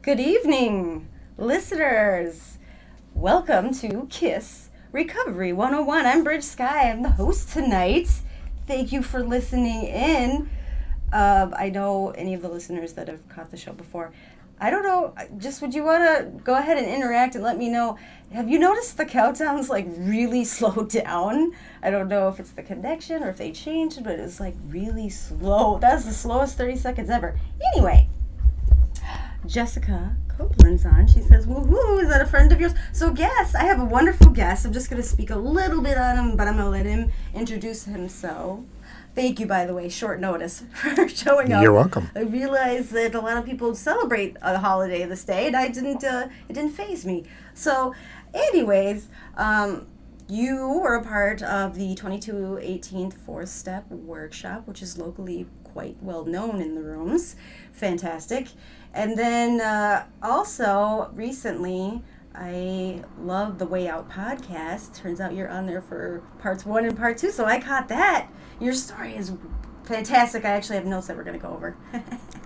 Good evening, listeners. Welcome to K.I.S.S Recovery 101. I'm Bridge Sky. I'm the host tonight. Thank you for listening in. I know any of the listeners that have caught the show before. I don't know, just would you want to go ahead and interact and let me know, have you noticed the countdowns really slowed down? I don't know if it's the connection or if they changed, but it's really slow. That's the slowest 30 seconds ever. Anyway, Jessica Copeland's on. She says, woohoo, is that a friend of yours? So guess, I have a wonderful guest. I'm just going to speak a little bit on him, but I'm going to let him introduce himself. Thank you, by the way, short notice for showing up. You're welcome. I realize that a lot of people celebrate a holiday this day, and it didn't faze me. So, anyways, you were a part of the 2218th Fourth Step workshop, which is locally quite well known in the rooms. Fantastic. And then also recently, I love the Way Out podcast. Turns out you're on there for parts 1 and part 2, so I caught that. Your story is fantastic. I actually have notes that we're going to go over.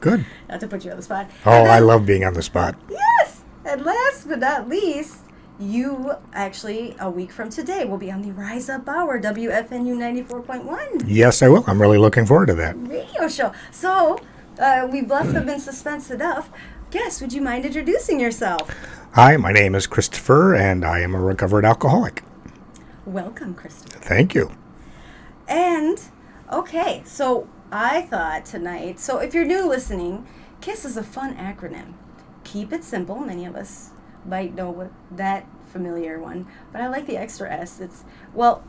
Good. Not to put you on the spot. Oh, I love being on the spot. Yes! And last but not least, you actually, a week from today, will be on the Rise Up Hour, WFNU 94.1. Yes, I will. I'm really looking forward to that. Radio show. So, we've left them in suspense enough. Guess, would you mind introducing yourself? Hi, my name is Christopher, and I am a recovered alcoholic. Welcome, Christopher. Thank you. And, okay, so I thought tonight, so if you're new listening, KISS is a fun acronym. Keep it simple. Many of us might know what that familiar one, but I like the extra S.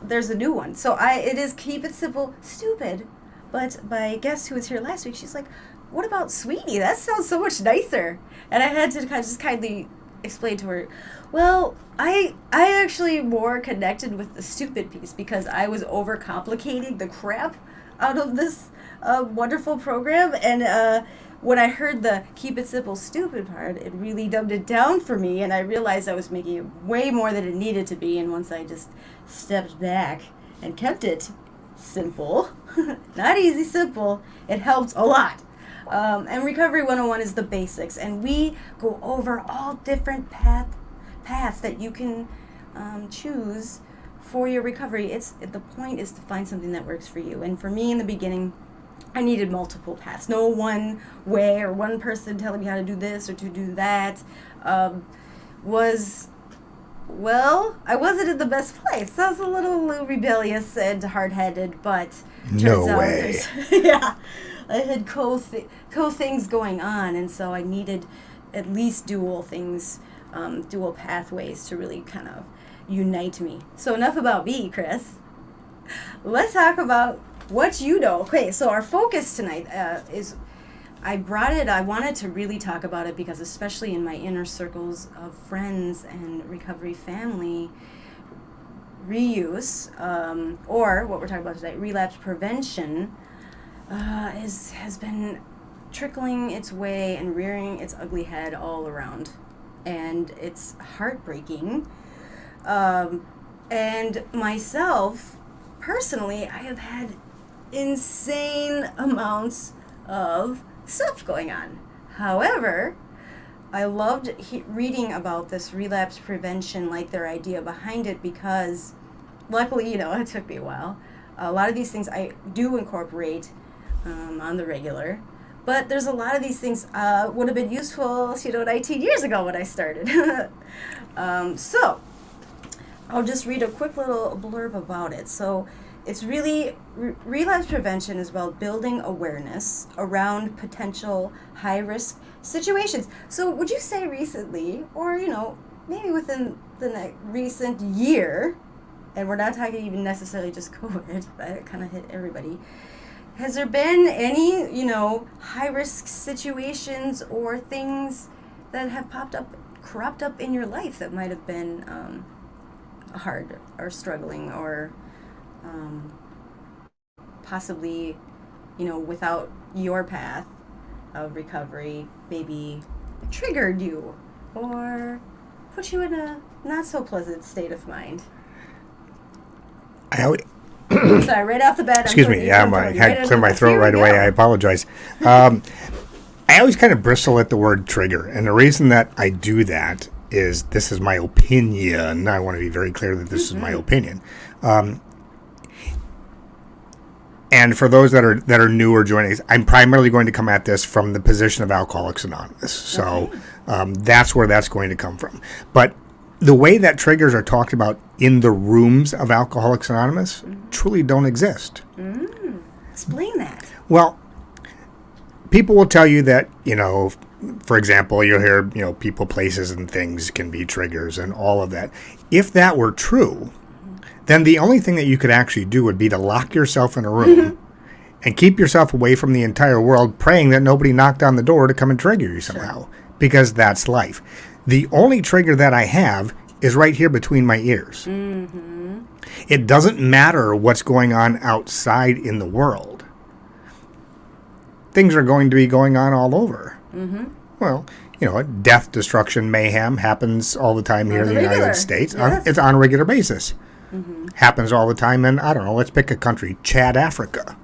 There's a new one. So it is Keep It Simple, Stupid. But my guest who was here last week, she's like, what about Sweetie? That sounds so much nicer. And I had to just kindly explain to her, well, I actually more connected with the stupid piece because I was overcomplicating the crap out of this wonderful program. And when I heard the Keep It Simple, Stupid part, it really dumbed it down for me. And I realized I was making it way more than it needed to be. And once I just stepped back and kept it simple, not easy, simple, it helped a lot. And Recovery 101 is the basics, and we go over all different paths that you can choose for your recovery. The point is to find something that works for you. And for me in the beginning, I needed multiple paths. No one way or one person telling me how to do this or to do that I wasn't in the best place. I was a little rebellious and hard-headed, but No way. Yeah, I had co-things going on, and so I needed at least dual pathways to really kind of unite me. So enough about me, Chris. Let's talk about what you know. Okay, so our focus tonight is, I wanted to really talk about it because especially in my inner circles of friends and recovery family, reuse, or what we're talking about today, relapse prevention, has been trickling its way and rearing its ugly head all around. And it's heartbreaking. And myself, personally, I have had insane amounts of stuff going on. However, I loved reading about this relapse prevention, their idea behind it, because luckily, it took me a while. A lot of these things I do incorporate on the regular, but there's a lot of these things would have been useful, 19 years ago when I started. So I'll just read a quick little blurb about it. So it's really, relapse prevention is about building awareness around potential high-risk situations. So would you say recently, or, maybe within the recent year, and we're not talking even necessarily just COVID, that kind of hit everybody, has there been any, high-risk situations or things that have cropped up in your life that might have been hard or struggling or possibly, without your path of recovery, maybe triggered you or put you in a not so pleasant state of mind? Sorry, right off the bat. Excuse me. Yeah, I had to clear my throat right away. I apologize. I always kind of bristle at the word trigger, and the reason that I do that is this is my opinion. I want to be very clear that this is my opinion. And for those that are new or joining us, I'm primarily going to come at this from the position of Alcoholics Anonymous. So that's where that's going to come from. But the way that triggers are talked about in the rooms of Alcoholics Anonymous truly don't exist. Explain that. Well, people will tell you that, for example, you'll hear, people, places, and things can be triggers and all of that. If that were true, then the only thing that you could actually do would be to lock yourself in a room and keep yourself away from the entire world, praying that nobody knocked on the door to come and trigger you somehow, because that's life. The only trigger that I have is right here between my ears. It doesn't matter what's going on outside in the world. Things are going to be going on all over. Well, death, destruction, mayhem happens all the time here in the United States. Yes. It's on a regular basis. Happens all the time in, I don't know, let's pick a country, Chad, Africa.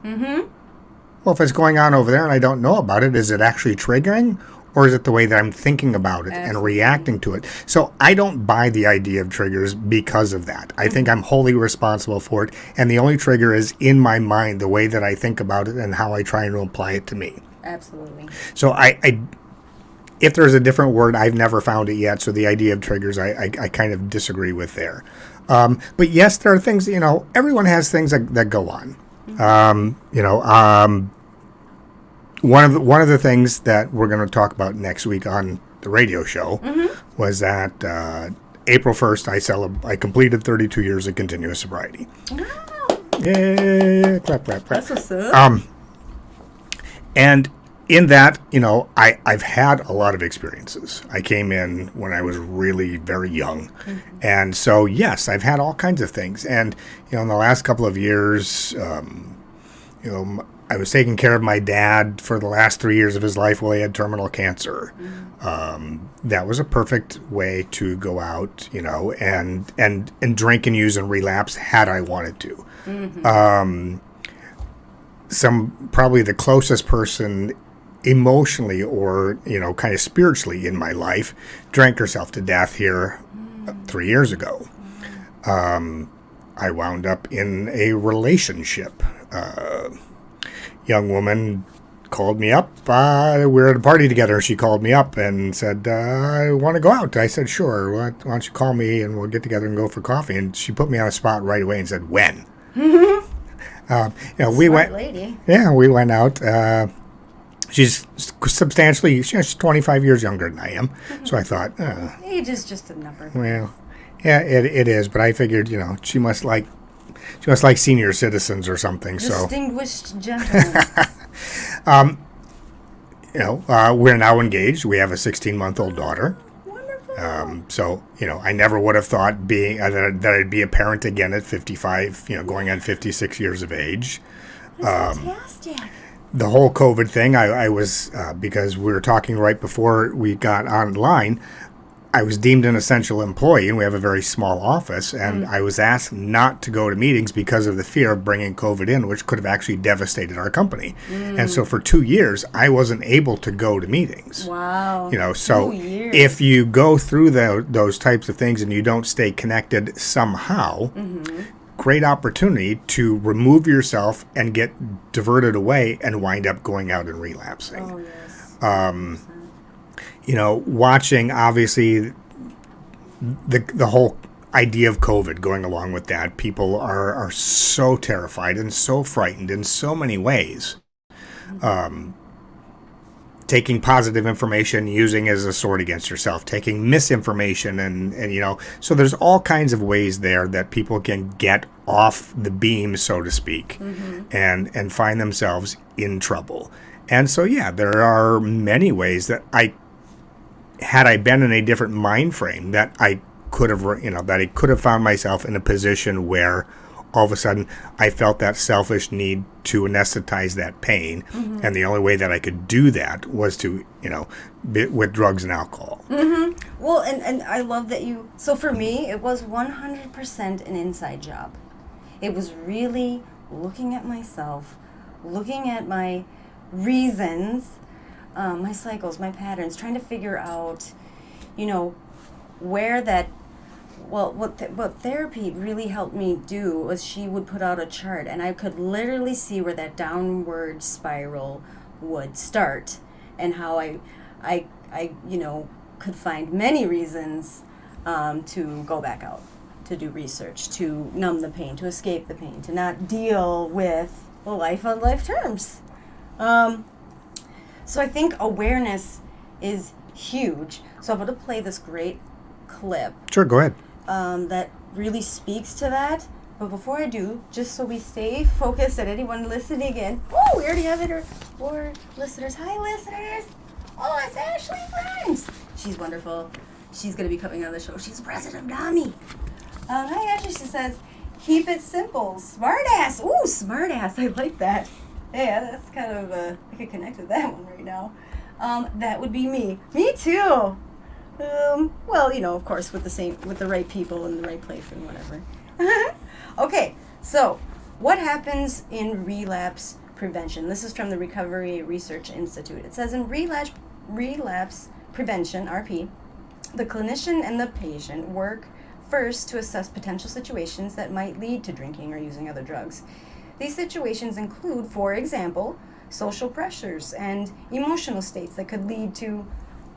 Well, if it's going on over there and I don't know about it, is it actually triggering? Or is it the way that I'm thinking about it and reacting to it? So I don't buy the idea of triggers because of that. I think I'm wholly responsible for it. And the only trigger is in my mind, the way that I think about it and how I try to apply it to me. Absolutely. So if there's a different word, I've never found it yet. So the idea of triggers, I kind of disagree with there. But yes, there are things, everyone has things that go on. One of the things that we're going to talk about next week on the radio show was that April 1st, I completed 32 years of continuous sobriety. Wow. Yay! Clap, clap, clap. That's what's up. And in that, I've had a lot of experiences. I came in when I was really very young. And so, yes, I've had all kinds of things. And, in the last couple of years, I was taking care of my dad for the last 3 years of his life while he had terminal cancer. That was a perfect way to go out, and drink and use and relapse had I wanted to. Probably the closest person emotionally or, kind of spiritually in my life drank herself to death here 3 years ago. I wound up in a relationship. Young woman called me up. We were at a party together. She called me up and said, I want to go out. I said, sure. Why don't you call me and we'll get together and go for coffee? And she put me on a spot right away and said, when? We went. Lady. Yeah, we went out. She's she's 25 years younger than I am. So I thought, age is just a number. Well, yeah, it is. But I figured, she must like senior citizens or something. Distinguished gentlemen. We're now engaged. We have a 16-month-old daughter. Wonderful. So, I never would have thought that I'd be a parent again at 55, going on 56 years of age. That's fantastic. The whole COVID thing, I was, because we were talking right before we got online, I was deemed an essential employee, and we have a very small office, and I was asked not to go to meetings because of the fear of bringing COVID in, which could have actually devastated our company. And so for 2 years, I wasn't able to go to meetings. Wow. So 2 years. If you go through those types of things and you don't stay connected somehow, great opportunity to remove yourself and get diverted away and wind up going out and relapsing. Oh, yes. Watching, obviously, the whole idea of COVID going along with that. People are so terrified and so frightened in so many ways. Taking positive information, using as a sword against yourself, taking misinformation, and so there's all kinds of ways there that people can get off the beam, so to speak, and find themselves in trouble. And so, yeah, there are many ways that had I been in a different mind frame, that I could have found myself in a position where all of a sudden I felt that selfish need to anesthetize that pain. And the only way that I could do that was to, with drugs and alcohol. Well, and I love that so for me, it was 100% an inside job. It was really looking at myself, looking at my reasons, my cycles, my patterns, trying to figure out, you know, where that. Well, what therapy really helped me do was she would put out a chart, and I could literally see where that downward spiral would start, and how I could find many reasons to go back out, to do research, to numb the pain, to escape the pain, to not deal with life on life terms. So I think awareness is huge. So I'm going to play this great clip. Sure, go ahead. That really speaks to that. But before I do, just so we stay focused, and anyone listening in, we already have four listeners. Hi, listeners. Oh, it's Ashley Friends. She's wonderful. She's going to be coming on the show. She's president of NAMI. Hi, Ashley. She says, keep it simple. Smartass. Ooh, smartass. I like that. Yeah, that's kind of, I could connect with that one right now. That would be me. Me too. Well, of course, with the right people in the right place and whatever. Okay, so what happens in relapse prevention? This is from the Recovery Research Institute. It says in relapse prevention, RP, the clinician and the patient work first to assess potential situations that might lead to drinking or using other drugs. These situations include, for example, social pressures and emotional states that could lead to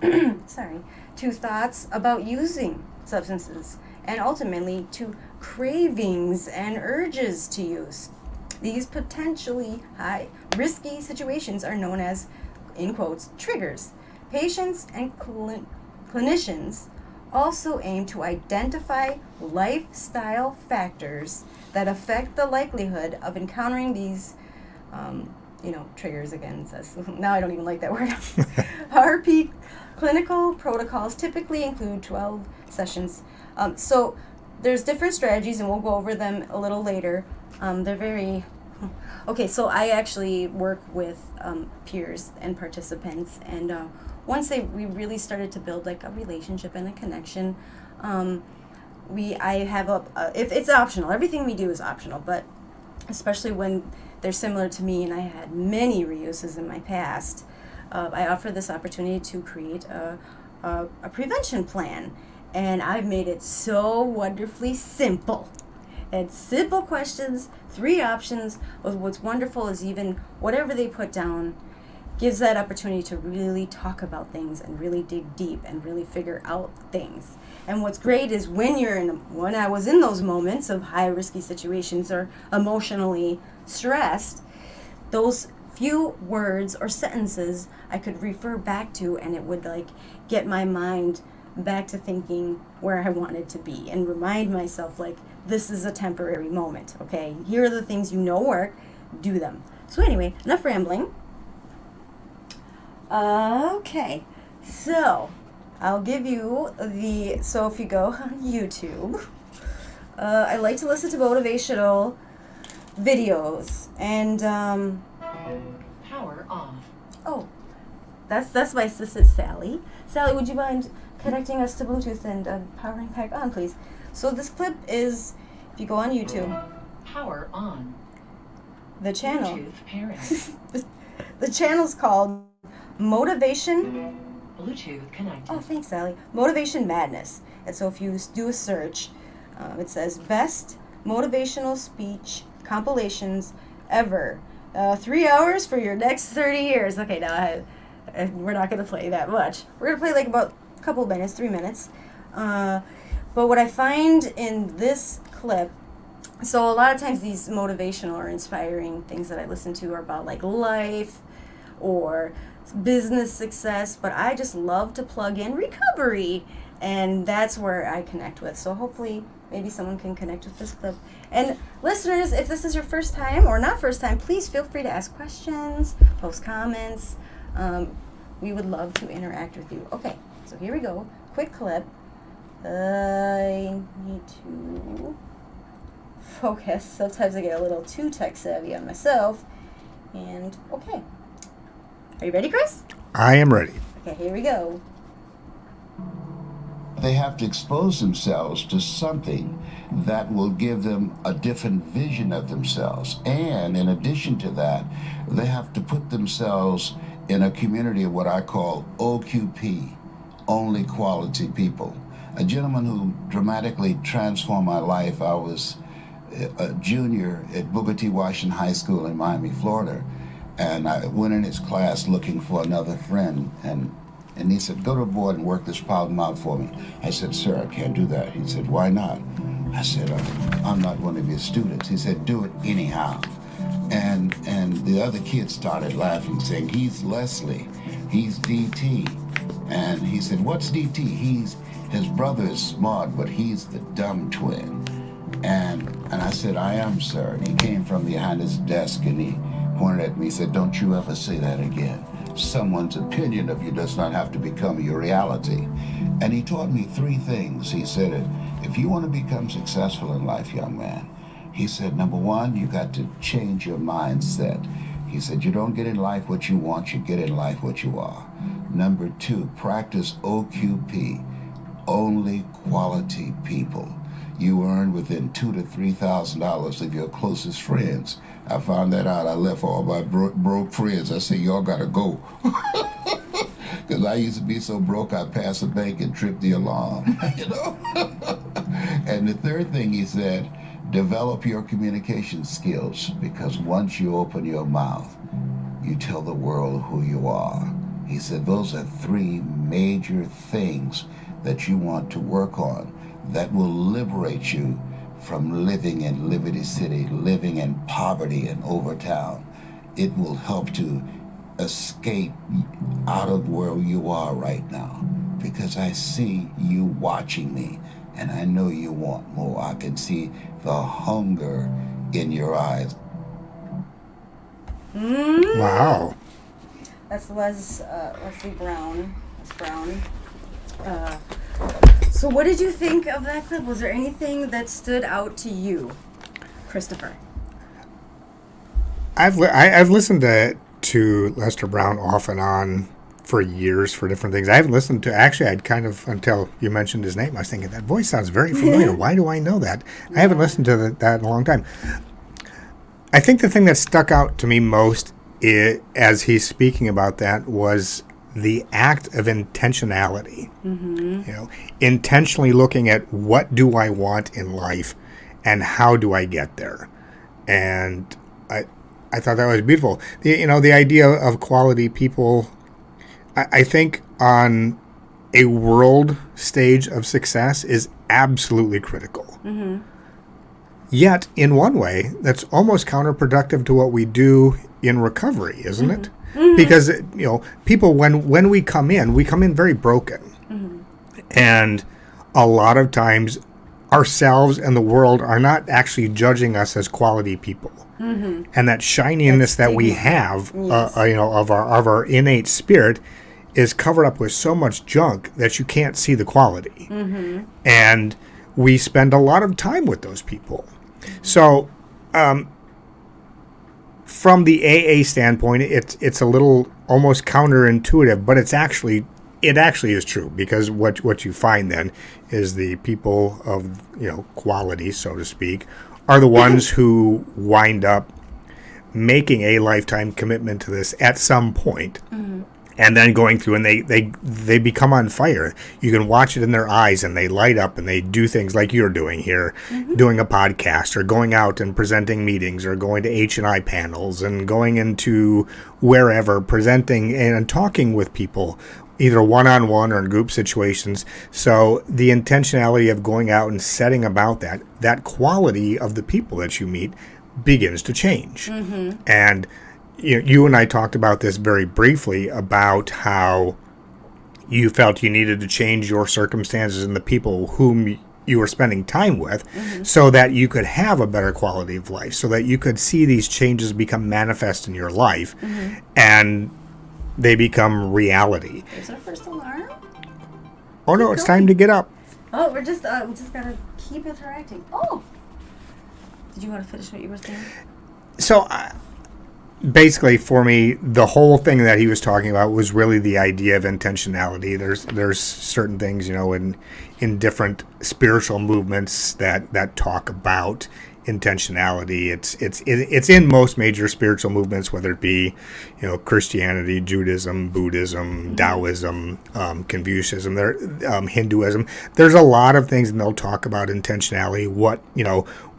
to thoughts about using substances, and ultimately to cravings and urges to use. These potentially high risky situations are known as, in quotes, triggers. Patients and clinicians also aim to identify lifestyle factors that affect the likelihood of encountering these triggers again. Says, now I don't even like that word. RP clinical protocols typically include 12 sessions. So there's different strategies, and we'll go over them a little later. They're very... Okay, so I actually work with peers and participants, and once we really started to build like a relationship and a connection, I have if it's optional. Everything we do is optional, but especially when they're similar to me and I had many reuses in my past, I offer this opportunity to create a prevention plan. And I've made it so wonderfully simple. It's simple questions, 3 options. What's wonderful is even whatever they put down gives that opportunity to really talk about things and really dig deep and really figure out things. And what's great is when I was in those moments of high risky situations or emotionally stressed, those few words or sentences I could refer back to, and it would get my mind back to thinking where I wanted to be and remind myself this is a temporary moment, okay? Here are the things work, do them. So anyway, enough rambling. Okay, so I'll give you so if you go on YouTube, I like to listen to motivational videos, and power off. Oh, that's my assistant Sally. Sally, would you mind connecting us to Bluetooth and powering back on, please? So this clip is, if you go on YouTube, power on. The channel. Bluetooth pairing. The channel's called Motivation. Bluetooth connected. Oh, thanks, Sally. Motivation Madness. And so if you do a search, it says best motivational speech compilations ever. 3 hours for your next 30 years. Okay, now we're not going to play that much. We're going to play about a couple minutes, 3 minutes. But what I find in this clip, so a lot of times these motivational or inspiring things that I listen to are about life or business success, but I just love to plug in recovery, and that's where I connect with. So hopefully maybe someone can connect with this clip. And listeners, if this is your first time or not first time, please feel free to ask questions, post comments. We would love to interact with you. Okay, so here we go. Quick clip. I need to focus. Sometimes I get a little too tech savvy on myself. And okay. Are you ready, Chris? I am ready. Okay, here we go. They have to expose themselves to something that will give them a different vision of themselves. And in addition to that, they have to put themselves in a community of what I call OQP, only quality people. A gentleman who dramatically transformed my life. I was a junior at Booker T. Washington High School in Miami, Florida, and I went in his class looking for another friend, and he said, go to the board and work this problem out for me. I said, sir, I can't do that. He said, why not? I said, I'm not one of your students. He said, do it anyhow. And the other kids started laughing, saying, he's Leslie, he's DT. And he said, what's DT? His brother is smart, but he's the dumb twin. And I said, I am, sir. And he came from behind his desk and he pointed at me and said, don't you ever say that again. Someone's opinion of you does not have to become your reality. And he taught me 3 things. He said, if you want to become successful in life, young man, he said, number 1, you got to change your mindset. He said, you don't get in life what you want, you get in life what you are. Number 2, practice OQP, only quality people. You earn within $2,000 to $3,000 of your closest friends. I found that out. I left all my broke friends. I said, y'all gotta go. Because I used to be so broke, I'd pass the bank and trip the alarm, you know? And the 3rd thing he said, develop your communication skills, because once you open your mouth, you tell the world who you are. He said, those are 3 major things that you want to work on that will liberate you from living in Liberty City, living in poverty in Overtown. It will help to escape out of where you are right now, because I see you watching me and I know you want more. I can see the hunger in your eyes. Wow. That's Leslie Brown. Les Brown. So what did you think of that clip? Was there anything that stood out to you, Christopher? I've listened to Lester Brown off and on for years for different things. I haven't listened to, actually, I'd kind of, until you mentioned his name, I was thinking, that voice sounds very familiar. Why do I know that? I haven't listened to that in a long time. I think the thing that stuck out to me most as he's speaking about that was the act of intentionality. You know, intentionally looking at what do I want in life and how do I get there. And I thought that was beautiful. The idea of quality people, I think on a world stage of success is absolutely critical. Yet, in one way, that's almost counterproductive to what we do in recovery, isn't it? Because, people, when we come in very broken. And a lot of times, ourselves and the world are not actually judging us as quality people. And that shininess that we have, of our innate spirit, is covered up with so much junk that you can't see the quality. And we spend a lot of time with those people. So, from the AA standpoint, it's a little almost counterintuitive, but it actually is true, because what you find then is the people of quality, so to speak, are the ones who wind up making a lifetime commitment to this at some point. And then going through, and they become on fire. You can watch it in their eyes, and they light up, and they do things like you're doing here, doing a podcast, or going out and presenting meetings, or going to H&I panels, and going into wherever, presenting and talking with people, either one-on-one or in group situations. So the intentionality of going out and setting about that quality of the people that you meet begins to change. And you and I talked about this very briefly, about how you felt you needed to change your circumstances and the people whom you were spending time with, so that you could have a better quality of life, so that you could see these changes become manifest in your life, and they become reality. There's our first alarm. Oh no, it's time to get up. Oh, we just gotta keep interacting. Oh, did you want to finish what you were saying? So, basically, for me, the whole thing that he was talking about was really the idea of intentionality. There's certain things, in different spiritual movements that talk about intentionality. It's in most major spiritual movements, whether it be, Christianity, Judaism, Buddhism, Taoism, Confucianism, Hinduism. There's a lot of things, and they'll talk about intentionality.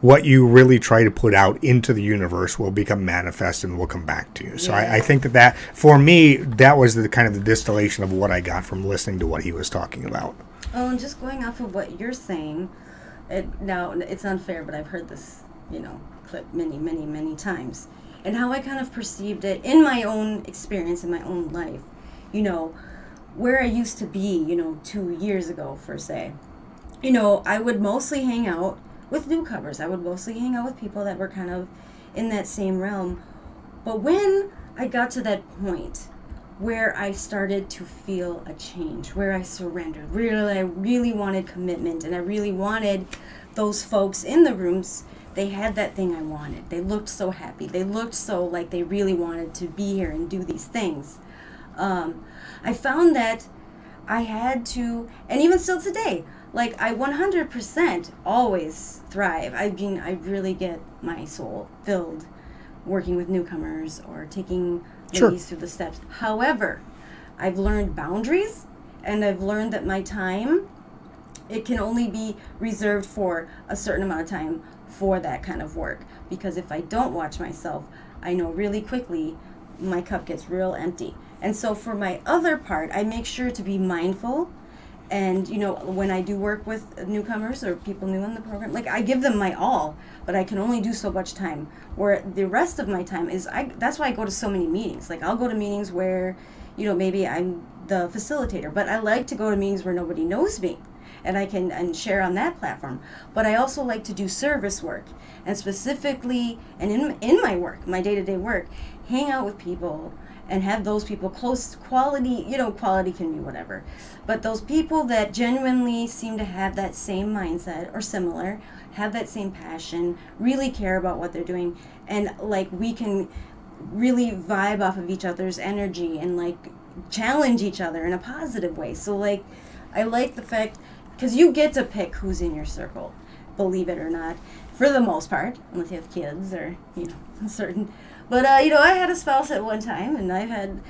What you really try to put out into the universe will become manifest and will come back to you. So I think that for me, that was the kind of the distillation of what I got from listening to what he was talking about. Oh, and just going off of what you're saying, now it's unfair, but I've heard this, clip many, many, many times, and how I kind of perceived it in my own experience, in my own life, where I used to be, 2 years ago, per se. I would mostly hang out with newcomers. I would mostly hang out with people that were kind of in that same realm. But when I got to that point where I started to feel a change, where I surrendered, I really wanted commitment, and I really wanted those folks in the rooms. They had that thing I wanted. They looked so happy. They looked so like they really wanted to be here and do these things. I found that I had to, and even still today, like I 100% always thrive. I mean, I really get my soul filled working with newcomers or taking ladies through the steps. However, I've learned boundaries, and I've learned that my time, it can only be reserved for a certain amount of time for that kind of work. Because if I don't watch myself, I know really quickly my cup gets real empty. And so for my other part, I make sure to be mindful. And, when I do work with newcomers or people new in the program, like I give them my all, but I can only do so much time. Where the rest of my time is, that's why I go to so many meetings. Like I'll go to meetings where, maybe I'm the facilitator, but I like to go to meetings where nobody knows me, and I can and share on that platform. But I also like to do service work, and specifically, and in my work, my day-to-day work, hang out with people and have those people close quality, quality can be whatever, but those people that genuinely seem to have that same mindset or similar, have that same passion, really care about what they're doing, and like we can really vibe off of each other's energy and like challenge each other in a positive way. So like I like the fact, because you get to pick who's in your circle, believe it or not, for the most part, unless you have kids or certain. But I had a spouse at one time, and I've had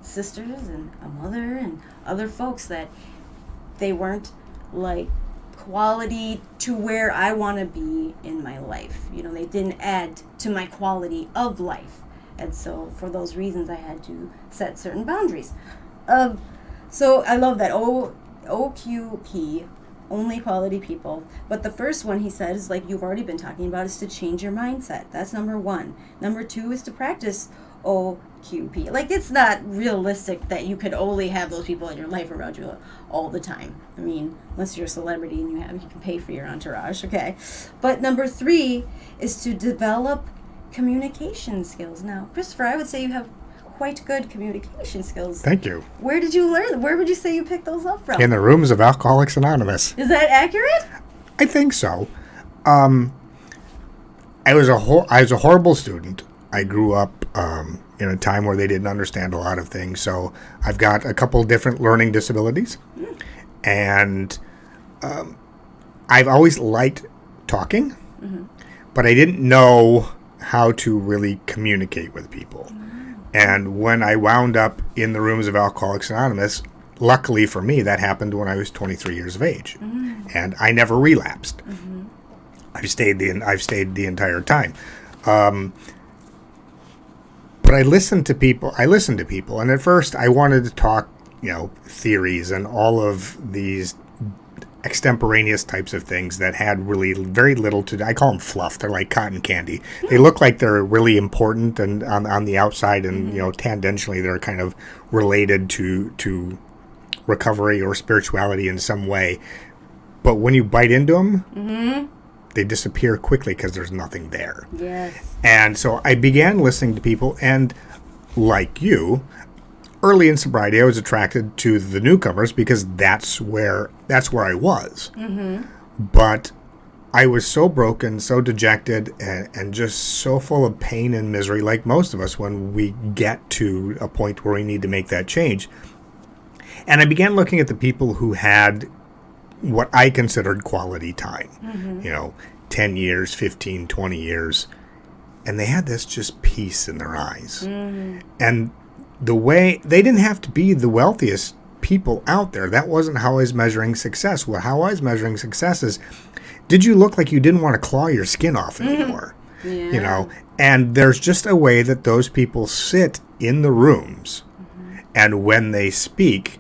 sisters and a mother and other folks that they weren't like quality to where I want to be in my life. They didn't add to my quality of life, and so for those reasons I had to set certain boundaries. So I love that OQP, only quality people. But the first one he said is like you've already been talking about, is to change your mindset. That's number 1. Number 2 is to practice OQP. Like it's not realistic that you could only have those people in your life around you all the time. I mean, unless you're a celebrity and you can pay for your entourage, okay? But number 3 is to develop communication skills. Now, Christopher, I would say you have quite good communication skills. Thank you. Where did you learn? Where would you say you picked those up from? In the rooms of Alcoholics Anonymous. Is that accurate? I think so. I was a horrible student. I grew up in a time where they didn't understand a lot of things. So I've got a couple different learning disabilities, and I've always liked talking, but I didn't know how to really communicate with people. And when I wound up in the rooms of Alcoholics Anonymous, luckily for me, that happened when I was 23 years of age, and I never relapsed. I've stayed the entire time. But I listened to people, and at first I wanted to talk, theories and all of these extemporaneous types of things that had really very little to do. I call them fluff. They're like cotton candy. They look like they're really important and on the outside, and tangentially they're kind of related to recovery or spirituality in some way. But when you bite into them, they disappear quickly because there's nothing there. Yes. And so I began listening to people, and like you, early in sobriety, I was attracted to the newcomers because that's where I was. But I was so broken, so dejected, and just so full of pain and misery, like most of us when we get to a point where we need to make that change. And I began looking at the people who had what I considered quality time. 10 years, 15, 20 years, and they had this just peace in their eyes. And the way, they didn't have to be the wealthiest people out there. That wasn't how I was measuring success. Well, how I was measuring success is, did you look like you didn't want to claw your skin off anymore? You know, and there's just a way that those people sit in the rooms, and when they speak,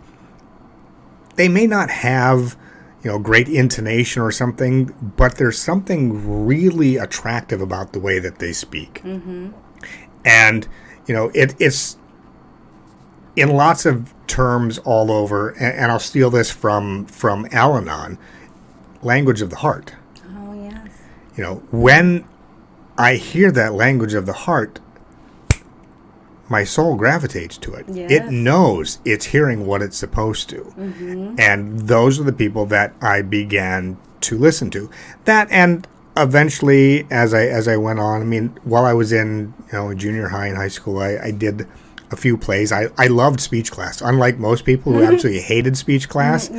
they may not have, you know, great intonation or something, but there's something really attractive about the way that they speak. And, you know, it's in lots of terms all over, and I'll steal this from Al-Anon, language of the heart. Oh, yes. You know, when I hear that language of the heart, my soul gravitates to it. Yes. It knows it's hearing what it's supposed to. And those are the people that I began to listen to. That, and eventually, as I went on, I mean, while I was in, you know, junior high and high school, I did a few plays. I loved speech class. Unlike most people who absolutely hated speech class,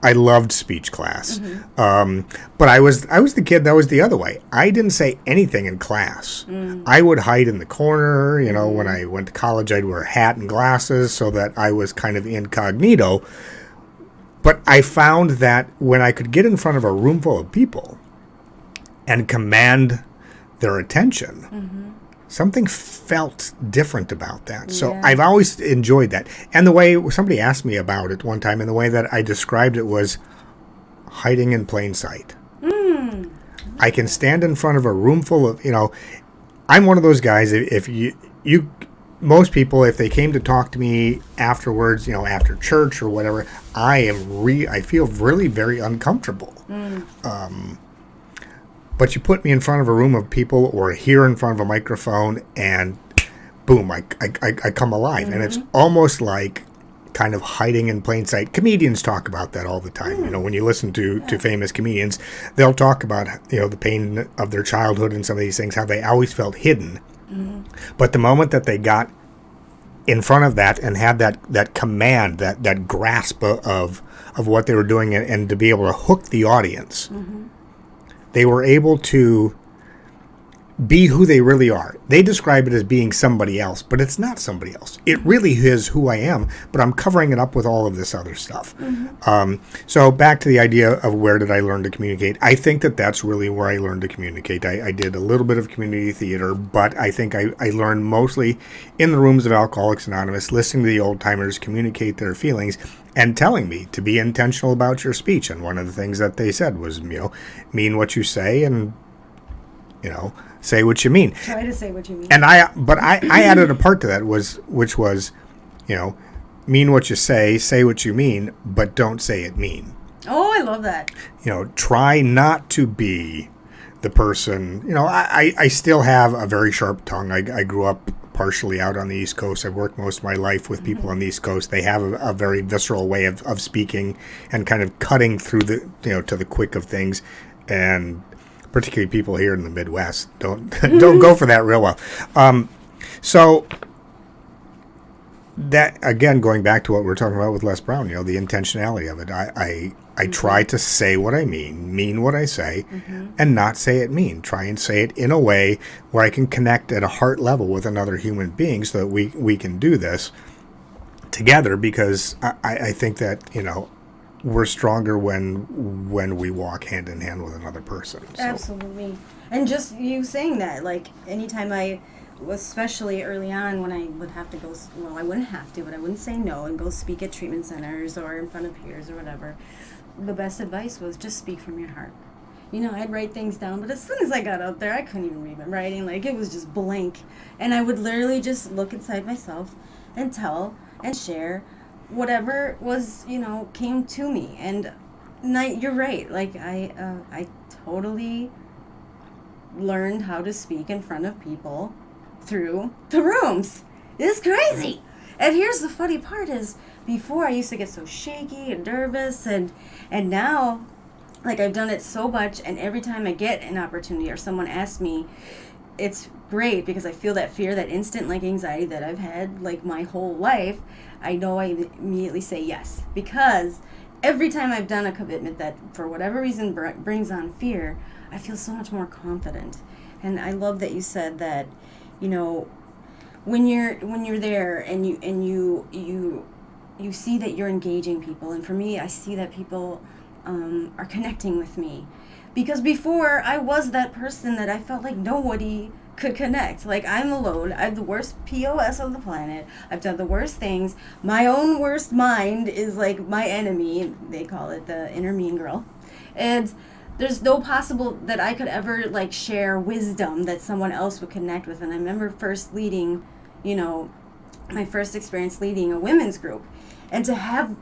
I loved speech class. But I was the kid that was the other way. I didn't say anything in class. I would hide in the corner. You know, when I went to college, I'd wear a hat and glasses so that I was kind of incognito. But I found that when I could get in front of a room full of people and command their attention, something felt different about that. So I've always enjoyed that. And the way somebody asked me about it one time, and the way that I described it was hiding in plain sight. I can stand in front of a room full of, you know, I'm one of those guys, if you most people, if they came to talk to me afterwards, you know, after church or whatever, I feel really very uncomfortable. But you put me in front of a room of people or here in front of a microphone, and boom, I come alive. And it's almost like kind of hiding in plain sight. Comedians talk about that all the time. You know, when you listen to famous comedians, they'll talk about, you know, the pain of their childhood and some of these things, how they always felt hidden. But the moment that they got in front of that and had that command, that grasp of what they were doing, and to be able to hook the audience, they were able to be who they really are. They describe it as being somebody else, but it's not somebody else. It really is who I am, but I'm covering it up with all of this other stuff. So back to the idea of where did I learn to communicate? I think that that's really where I learned to communicate. I did a little bit of community theater, but I think I learned mostly in the rooms of Alcoholics Anonymous, listening to the old-timers communicate their feelings and telling me to be intentional about your speech. And one of the things that they said was, you know, mean what you say, and, you know, say what you mean. Try to say what you mean. And I added a part to that, which was, you know, mean what you say what you mean, but don't say it mean. Oh, I love that. You know, try not to be the person, you know, I still have a very sharp tongue. I grew up partially out on the East Coast. I've worked most of my life with people on the East Coast. They have a very visceral way of speaking and kind of cutting through the, you know, to the quick of things. And particularly people here in the Midwest don't go for that real well. So that, again, going back to what we're talking about with Les Brown, you know, the intentionality of it. I try to say what I mean what I say, and not say it mean. Try and say it in a way where I can connect at a heart level with another human being, so that we can do this together, because I think that, you know, we're stronger when we walk hand in hand with another person. So. Absolutely. And just you saying that, like, anytime I, especially early on when I would have to go, well, I wouldn't have to, but I wouldn't say no and go speak at treatment centers or in front of peers or whatever, the best advice was just speak from your heart. You know, I'd write things down, but as soon as I got out there, I couldn't even read my writing. Like, it was just blank. And I would literally just look inside myself and tell and share whatever was, you know, came to me. And you're right. Like, I totally learned how to speak in front of people through the rooms. It's crazy. And here's the funny part is, before I used to get so shaky and nervous, and now, like, I've done it so much, and every time I get an opportunity or someone asks me, it's great, because I feel that fear, that instant, like, anxiety that I've had, like, my whole life. I know I immediately say yes, because every time I've done a commitment that for whatever reason brings on fear, I feel so much more confident. And I love that you said that, you know, when you're there and you see that you're engaging people, and for me, I see that people are connecting with me, because before I was that person that I felt like nobody could connect. Like, I'm alone. I have the worst POS of the planet. I've done the worst things. My own worst mind is like my enemy. They call it the inner mean girl. And there's no possible that I could ever like share wisdom that someone else would connect with. And I remember first leading, you know, my first experience leading a women's group, and to have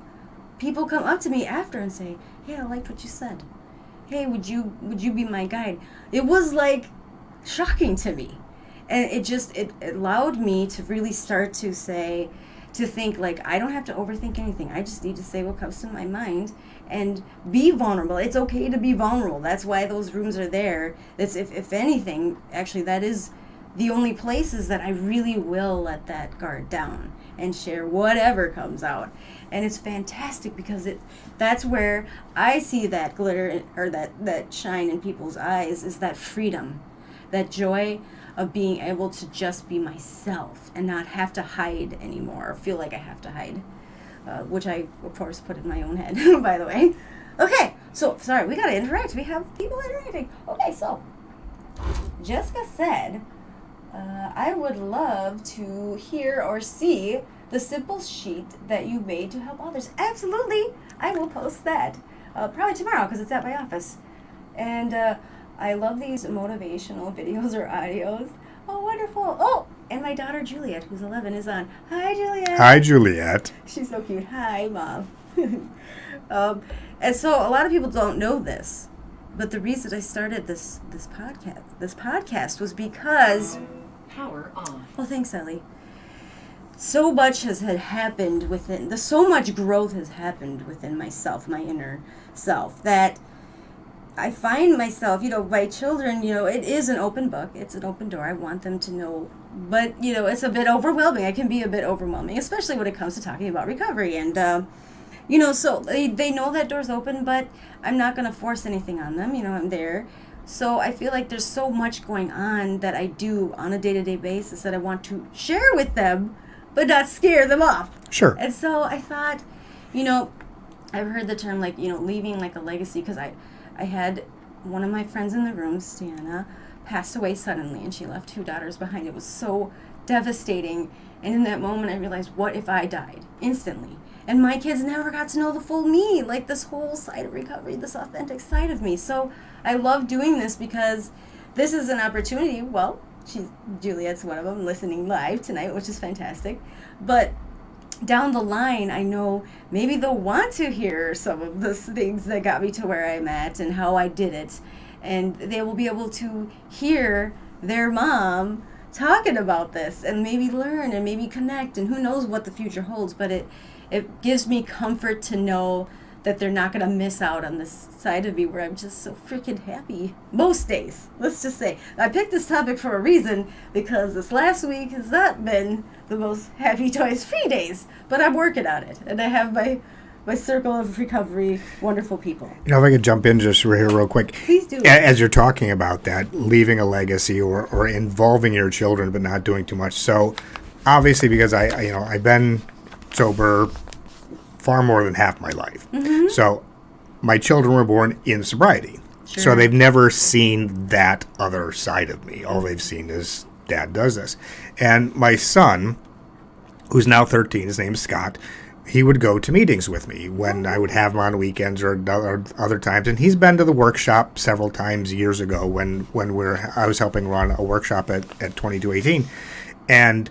people come up to me after and say, "Hey, I liked what you said. Hey, would you be my guide?" It was like shocking to me, and it allowed me to really start to think like, I don't have to overthink anything. I just need to say what comes to my mind and be vulnerable. It's okay to be vulnerable. That's why those rooms are there. That's if anything, actually, that is the only places that I really will let that guard down and share whatever comes out. And it's fantastic because that's where I see that glitter, or that shine in people's eyes, is that freedom, that joy of being able to just be myself and not have to hide anymore or feel like I have to hide, which I, of course, put in my own head, by the way. Okay, so, sorry, we got to interact. We have people interacting. Okay, so, Jessica said, I would love to hear or see the simple sheet that you made to help others. Absolutely. I will post that probably tomorrow because it's at my office. And I love these motivational videos or audios. Oh, wonderful. Oh, and my daughter Juliet, who's 11, is on. Hi, Juliet. Hi, Juliet. She's so cute. Hi, Mom. And so a lot of people don't know this, but the reason I started this podcast was because... Power on. Oh, thanks, Ellie. So much had happened within, so much growth has happened within myself, my inner self, that I find myself, you know, my children, you know, it is an open book. It's an open door. I want them to know, but, you know, it's a bit overwhelming. It can be a bit overwhelming, especially when it comes to talking about recovery. And, you know, so they know that door's open, but I'm not going to force anything on them. You know, I'm there. So I feel like there's so much going on that I do on a day-to-day basis that I want to share with them, but not scare them off. Sure. And so I thought, you know, I've heard the term, like, you know, leaving like a legacy, because I had one of my friends in the room, Stiana, passed away suddenly, and she left 2 daughters behind. It was so devastating. And in that moment, I realized, what if I died instantly? And my kids never got to know the full me, like this whole side of recovery, this authentic side of me. So I love doing this because this is an opportunity. Well, Juliet's one of them, listening live tonight, which is fantastic. But down the line, I know maybe they'll want to hear some of the things that got me to where I'm at and how I did it. And they will be able to hear their mom talking about this and maybe learn and maybe connect, and who knows what the future holds. But it gives me comfort to know that they're not going to miss out on this side of me where I'm just so freaking happy most days. Let's just say I picked this topic for a reason, because this last week has not been the most happy, joyous, free days, but I'm working on it, and I have my circle of recovery, wonderful people. You know, if I could jump in just here real quick. Please do. As you're talking about that, leaving a legacy or involving your children but not doing too much. So obviously, because I've been sober far more than half my life. Mm-hmm. So my children were born in sobriety. Sure. So they've never seen that other side of me. All they've seen is Dad does this. And my son, who's now 13, his name's Scott, he would go to meetings with me when I would have him on weekends or other times. And he's been to the workshop several times years ago when I was helping run a workshop at 2218. And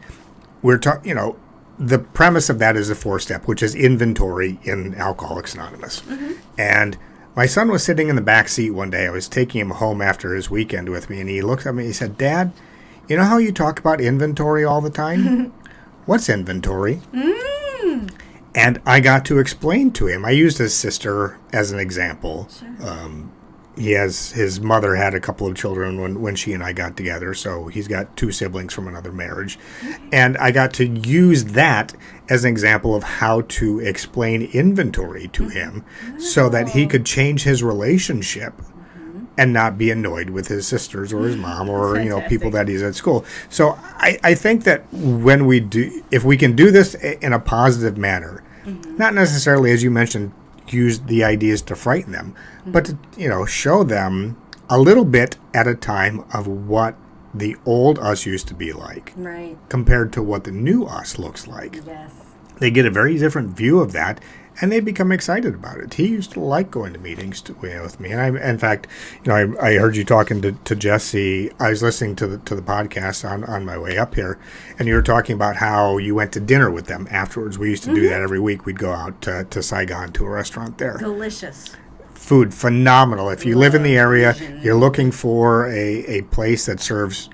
we're talking, the premise of that is a 4-step, which is inventory in Alcoholics Anonymous. Mm-hmm. And my son was sitting in the back seat one day. I was taking him home after his weekend with me, and he looked at me and he said, "Dad, you know how you talk about inventory all the time? What's inventory?" Mm. And I got to explain to him. I used his sister as an example. Sure. his mother had a couple of children when she and I got together, so he's got 2 siblings from another marriage. And I got to use that as an example of how to explain inventory to him so that he could change his relationship and not be annoyed with his sisters or his mom or people that he's at school. So I think that if we can do this in a positive manner, not necessarily, as you mentioned, use the ideas to frighten them, but to show them a little bit at a time of what the old us used to be like, right, compared to what the new us looks like. Yes. They get a very different view of that, and they become excited about it. He used to like going to meetings with me, and in fact, I heard you talking to Jesse. I was listening to the podcast on my way up here, and you were talking about how you went to dinner with them afterwards. We used to do that every week. We'd go out to Saigon to a restaurant there. Delicious. Food, phenomenal. If you live in the area, Asian. you're looking for a place that serves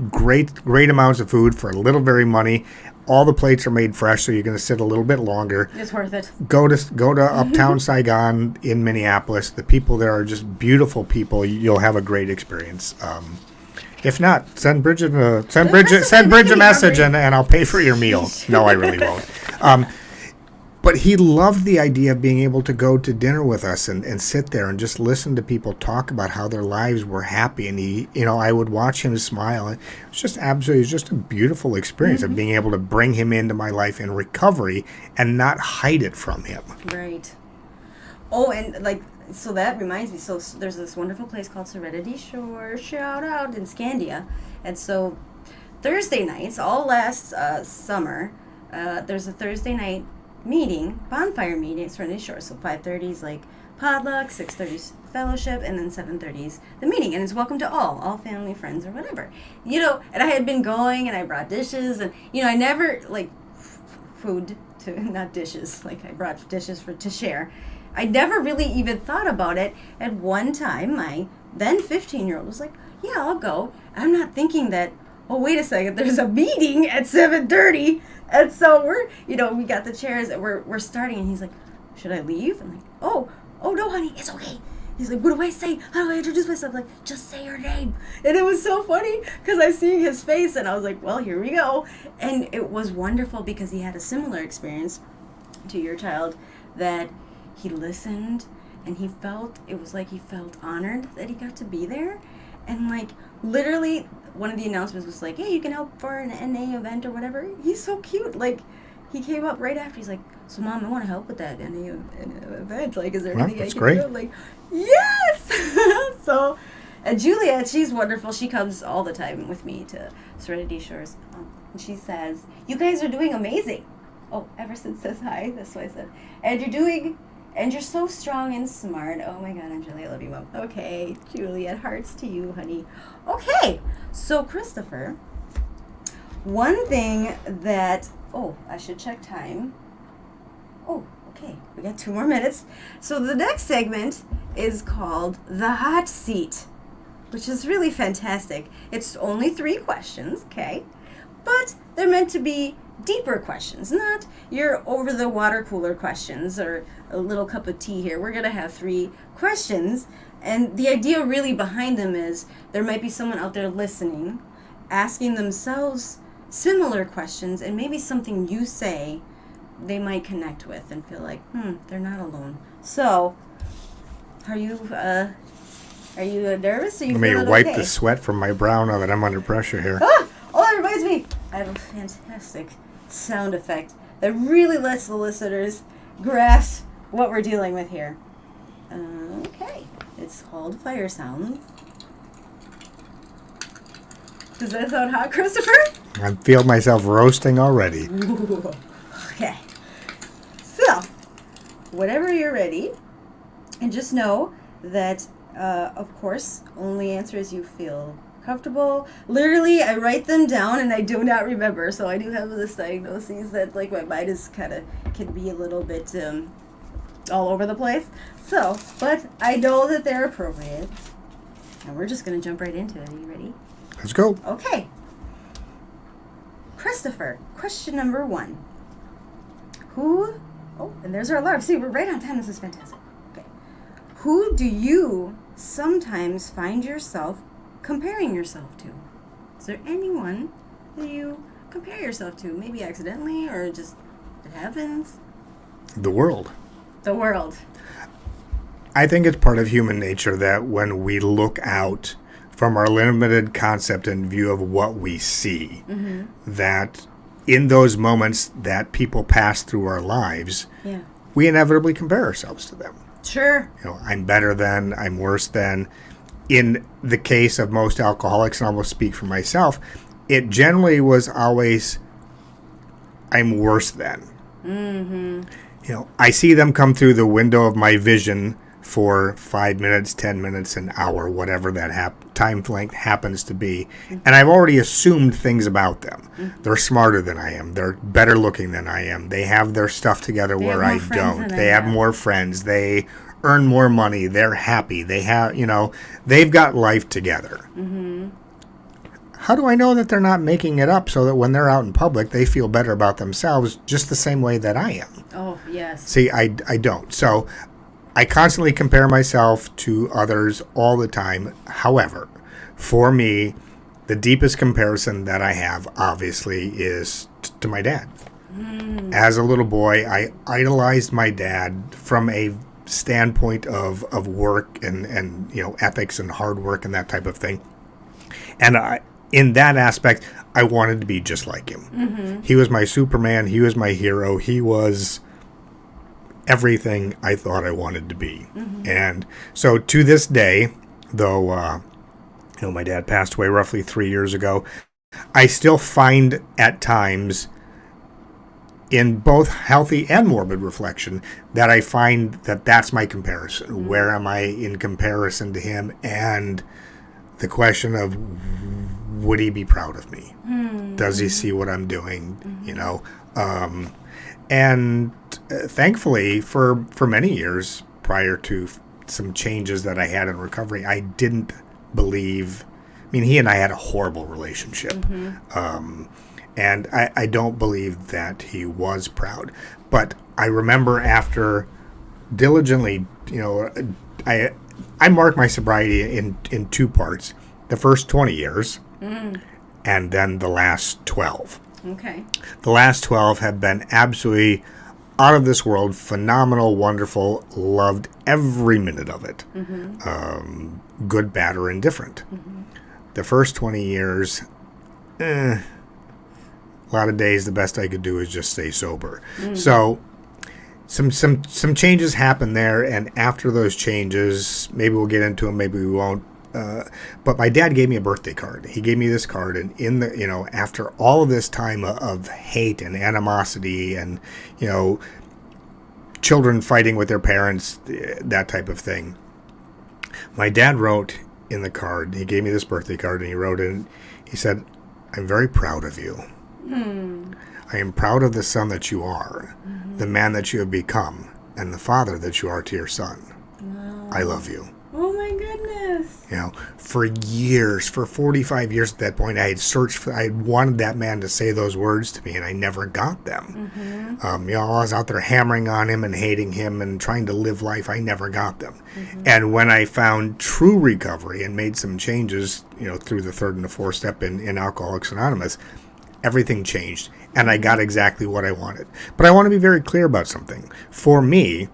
great amounts of food for a little very money. All the plates are made fresh, so you're going to sit a little bit longer. It's worth it. Go to Uptown Saigon in Minneapolis. The people there are just beautiful people. You'll have a great experience. If not, send Bridget a message, and I'll pay for your meal. No, I really won't. But he loved the idea of being able to go to dinner with us and sit there and just listen to people talk about how their lives were happy. And I would watch him smile. It was just a beautiful experience of being able to bring him into my life in recovery and not hide it from him. Right. Oh, and so that reminds me. So there's this wonderful place called Serenity Shore, shout out, in Scandia. And so Thursday nights, all last summer, there's a Thursday night bonfire meeting at Serenity Shore. So 5:30 is like potluck, 6:30 is fellowship, and then 7:30 is the meeting. And it's welcome to all family, friends, or whatever. And I had been going, and I brought dishes, and I never food to, not dishes. I brought dishes to share. I never really even thought about it. At one time, my then 15-year-old was like, "Yeah, I'll go." I'm not thinking that. Oh, wait a second. There's a meeting at 7:30. And so we got the chairs and we're starting, and he's like, "Should I leave?" I'm like, oh no, honey, it's okay. He's like, "What do I say? How do I introduce myself?" I'm like, "Just say your name." And it was so funny because I see his face, and I was like, well, here we go. And it was wonderful because he had a similar experience to your child, that he listened and it was like he felt honored that he got to be there. And literally, one of the announcements was like, "Hey, you can help for an NA event or whatever." He's so cute. He came up right after. He's like, "So, Mom, I want to help with that NA event. Is there anything I can do?" I'm like, yes! So, and Juliet, she's wonderful. She comes all the time with me to Serenity Shores. And she says, "You guys are doing amazing." Oh, Everson says hi. That's what I said. And you're so strong and smart. Oh my God, Julie, I love you, Mom. Okay, Juliet, hearts to you, honey. Okay, so Christopher, one thing that, I should check time. Oh, okay, we got 2 more minutes. So the next segment is called The Hot Seat, which is really fantastic. It's only 3 questions, okay? But they're meant to be deeper questions, not your over the water cooler questions or a little cup of tea here. We're going to have 3 questions, and the idea really behind them is there might be someone out there listening, asking themselves similar questions, and maybe something you say they might connect with and feel like, they're not alone. So, are you nervous? Are you Let me feeling wipe okay? the sweat from my brow now that I'm under pressure here. Oh, that reminds me. I have a fantastic sound effect that really lets the listeners grasp what we're dealing with here. Okay. It's called Fire Sounds. Does that sound hot, Christopher? I feel myself roasting already. Ooh. Okay. So, whenever you're ready, and just know that, of course, only answer as you feel comfortable. Literally, I write them down and I do not remember. So I do have this diagnoses that my mind is can be a little bit all over the place. So, but I know that they're appropriate. And we're just going to jump right into it. Are you ready? Let's go. Okay. Christopher, question number 1. And there's our alarm. See, we're right on time. This is fantastic. Okay. Who do you sometimes find yourself comparing yourself to? Is there anyone that you compare yourself to? Maybe accidentally or just it happens? The world. The world. I think it's part of human nature that when we look out from our limited concept and view of what we see, that in those moments that people pass through our lives, Yeah. we inevitably compare ourselves to them. Sure. You know, I'm better than, I'm worse than. In the case of most alcoholics, and I will speak for myself, it generally was always, I'm worse than. You know, I see them come through the window of my vision for 5 minutes, 10 minutes, an hour, whatever that time length happens to be. And I've already assumed things about them. They're smarter than I am. They're better looking than I am. They have their stuff together where I don't. They have more friends. They earn more money. They're happy. They have, you know, they've got life together. How do I know that they're not making it up so that when they're out in public, they feel better about themselves just the same way that I am? Oh, yes. See, I don't. So I constantly compare myself to others all the time. However, for me, the deepest comparison that I have, obviously, is to my dad. As a little boy, I idolized my dad from a standpoint of work and you know, ethics and hard work and that type of thing. And in that aspect, I wanted to be just like him. He was my Superman. He was my hero. He was everything I thought I wanted to be. And so to this day, though, you know, my dad passed away roughly 3 years ago, I still find at times in both healthy and morbid reflection that I find that that's my comparison. Where am I in comparison to him? And the question of, would he be proud of me? Does he see what I'm doing? You know, and thankfully for many years prior to some changes that I had in recovery, I didn't believe, I mean, he and I had a horrible relationship. And I don't believe that he was proud. But I remember after diligently, you know, I marked my sobriety in two parts. The first 20 years and then the last 12. Okay. The last 12 have been absolutely out of this world, phenomenal, wonderful, loved every minute of it. Good, bad, or indifferent. The first 20 years, a lot of days the best I could do is just stay sober. So some changes happened there, and after those changes, maybe we'll get into them, maybe we won't. But my dad gave me a birthday card. He gave me this card, and in the, you know, after all of this time of hate and animosity and, you know, children fighting with their parents, that type of thing, my dad wrote in the card, he gave me this birthday card, and he wrote in, he said, "I'm very proud of you. I am proud of the son that you are, the man that you have become, and the father that you are to your son. I love you." Oh my goodness. You know, for years, for 45 years at that point, I had searched for, I had wanted that man to say those words to me, and I never got them. You know, I was out there hammering on him and hating him and trying to live life. I never got them. And when I found true recovery and made some changes, you know, through the third and the fourth step in Alcoholics Anonymous, everything changed, and I got exactly what I wanted. But I want to be very clear about something. For me,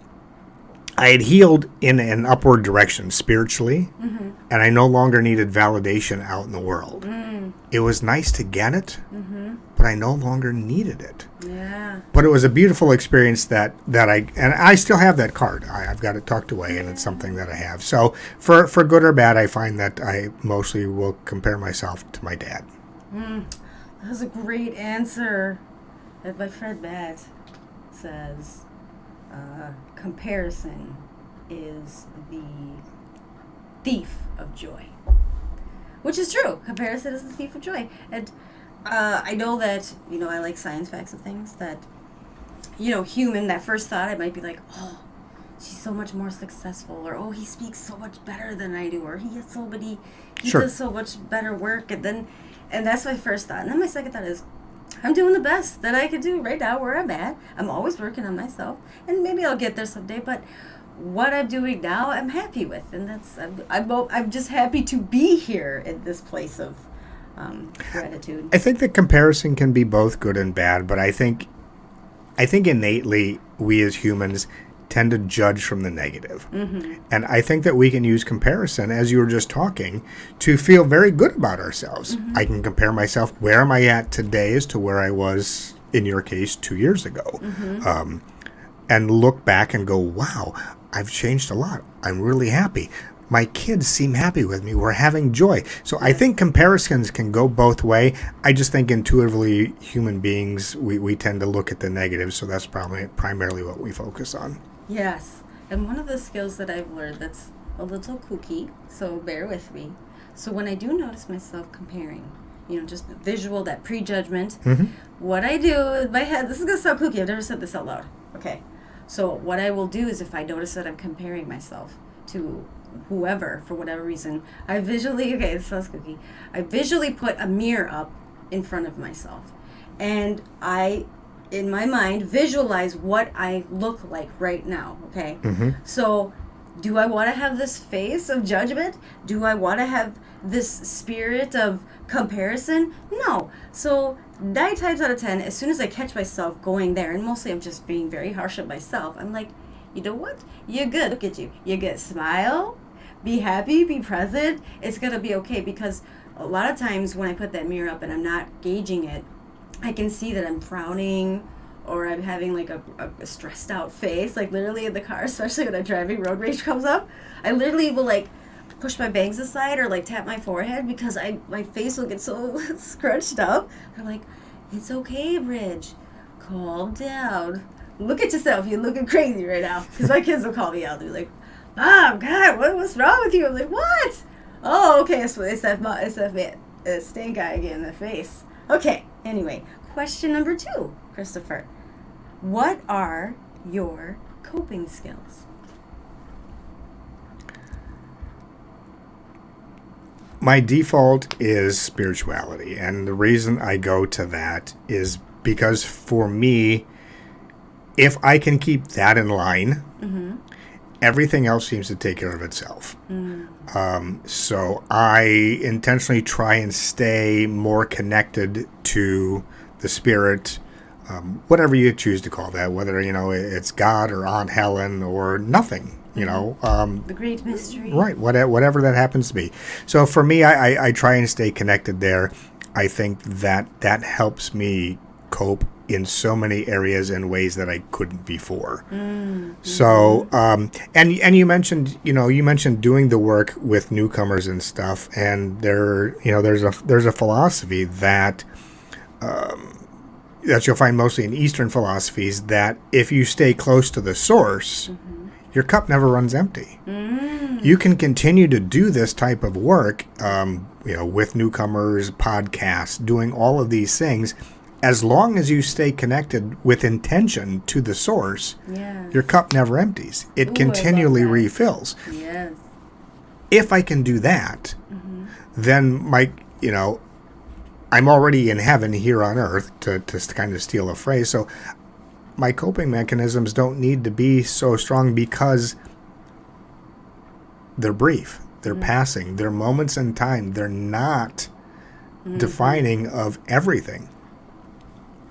I had healed in an upward direction spiritually, and I no longer needed validation out in the world. It was nice to get it, but I no longer needed it. Yeah. But it was a beautiful experience that I still have that card. I've got it tucked away, and it's something that I have. So for good or bad, I find that I mostly will compare myself to my dad. That was a great answer. My friend Matt says, comparison is the thief of joy. Which is true. Comparison is the thief of joy. And I know that, you know, I like science facts of things that, you know, human, that first thought, I might be like, oh, she's so much more successful, or oh, he speaks so much better than I do, or he does so much better work, and that's my first thought. And then my second thought is, I'm doing the best that I could do right now where I'm at. I'm always working on myself, and maybe I'll get there someday, but what I'm doing now, I'm happy with, and I'm just happy to be here in this place of gratitude. I think that comparison can be both good and bad, but I think innately we as humans tend to judge from the negative. Mm-hmm. And I think that we can use comparison, as you were just talking, to feel very good about ourselves. Mm-hmm. I can compare myself, where am I at today as to where I was, in your case, 2 years ago. Mm-hmm. And look back and go, wow, I've changed a lot. I'm really happy. My kids seem happy with me. We're having joy. So I think comparisons can go both way. I just think intuitively human beings, we tend to look at the negative. So that's probably primarily what we focus on. Yes. And one of the skills that I've learned that's a little kooky, so bear with me. So when I do notice myself comparing, just the visual, that prejudgment, what I do in my head, this is going to sound kooky. I've never said this out loud. Okay. So what I will do is if I notice that I'm comparing myself to whoever, for whatever reason, I visually, okay, this sounds kooky, I visually put a mirror up in front of myself. And I, in my mind, visualize what I look like right now, okay? So do I want to have this face of judgment? Do I want to have this spirit of comparison? No. So 9 times out of 10, as soon as I catch myself going there, and mostly I'm just being very harsh on myself, I'm like, you know what? You're good. Look at you. You're good. Smile. Be happy. Be present. It's going to be okay, because a lot of times when I put that mirror up and I'm not gauging it, I can see that I'm frowning or I'm having like a stressed out face, like literally in the car, especially when I'm driving, road rage comes up. I literally will like push my bangs aside or like tap my forehead because my face will get so scrunched up. I'm like, it's okay, Bridge. Calm down. Look at yourself. You're looking crazy right now. Because my kids will call me out. They're like, Mom, God, what's wrong with you? I'm like, what? Oh, okay. It's that stain guy again in the face. Okay. Anyway, question number 2, Christopher. What are your coping skills? My default is spirituality, and the reason I go to that is because for me, if I can keep that in line, everything else seems to take care of itself. So I intentionally try and stay more connected to the spirit, whatever you choose to call that, whether, it's God or Aunt Helen or nothing, The great mystery. Right, whatever that happens to be. So for me, I try and stay connected there. I think that helps me cope in so many areas in ways that I couldn't before. So, and you mentioned, doing the work with newcomers and stuff, and there's a philosophy that you'll find mostly in Eastern philosophies, that if you stay close to the source, your cup never runs empty. You can continue to do this type of work, with newcomers, podcasts, doing all of these things. As long as you stay connected with intention to the source, your cup never empties. It continually refills. Yes. If I can do that, then I'm already in heaven here on earth, to kind of steal a phrase. So my coping mechanisms don't need to be so strong because they're brief. They're passing. They're moments in time. They're not defining of everything.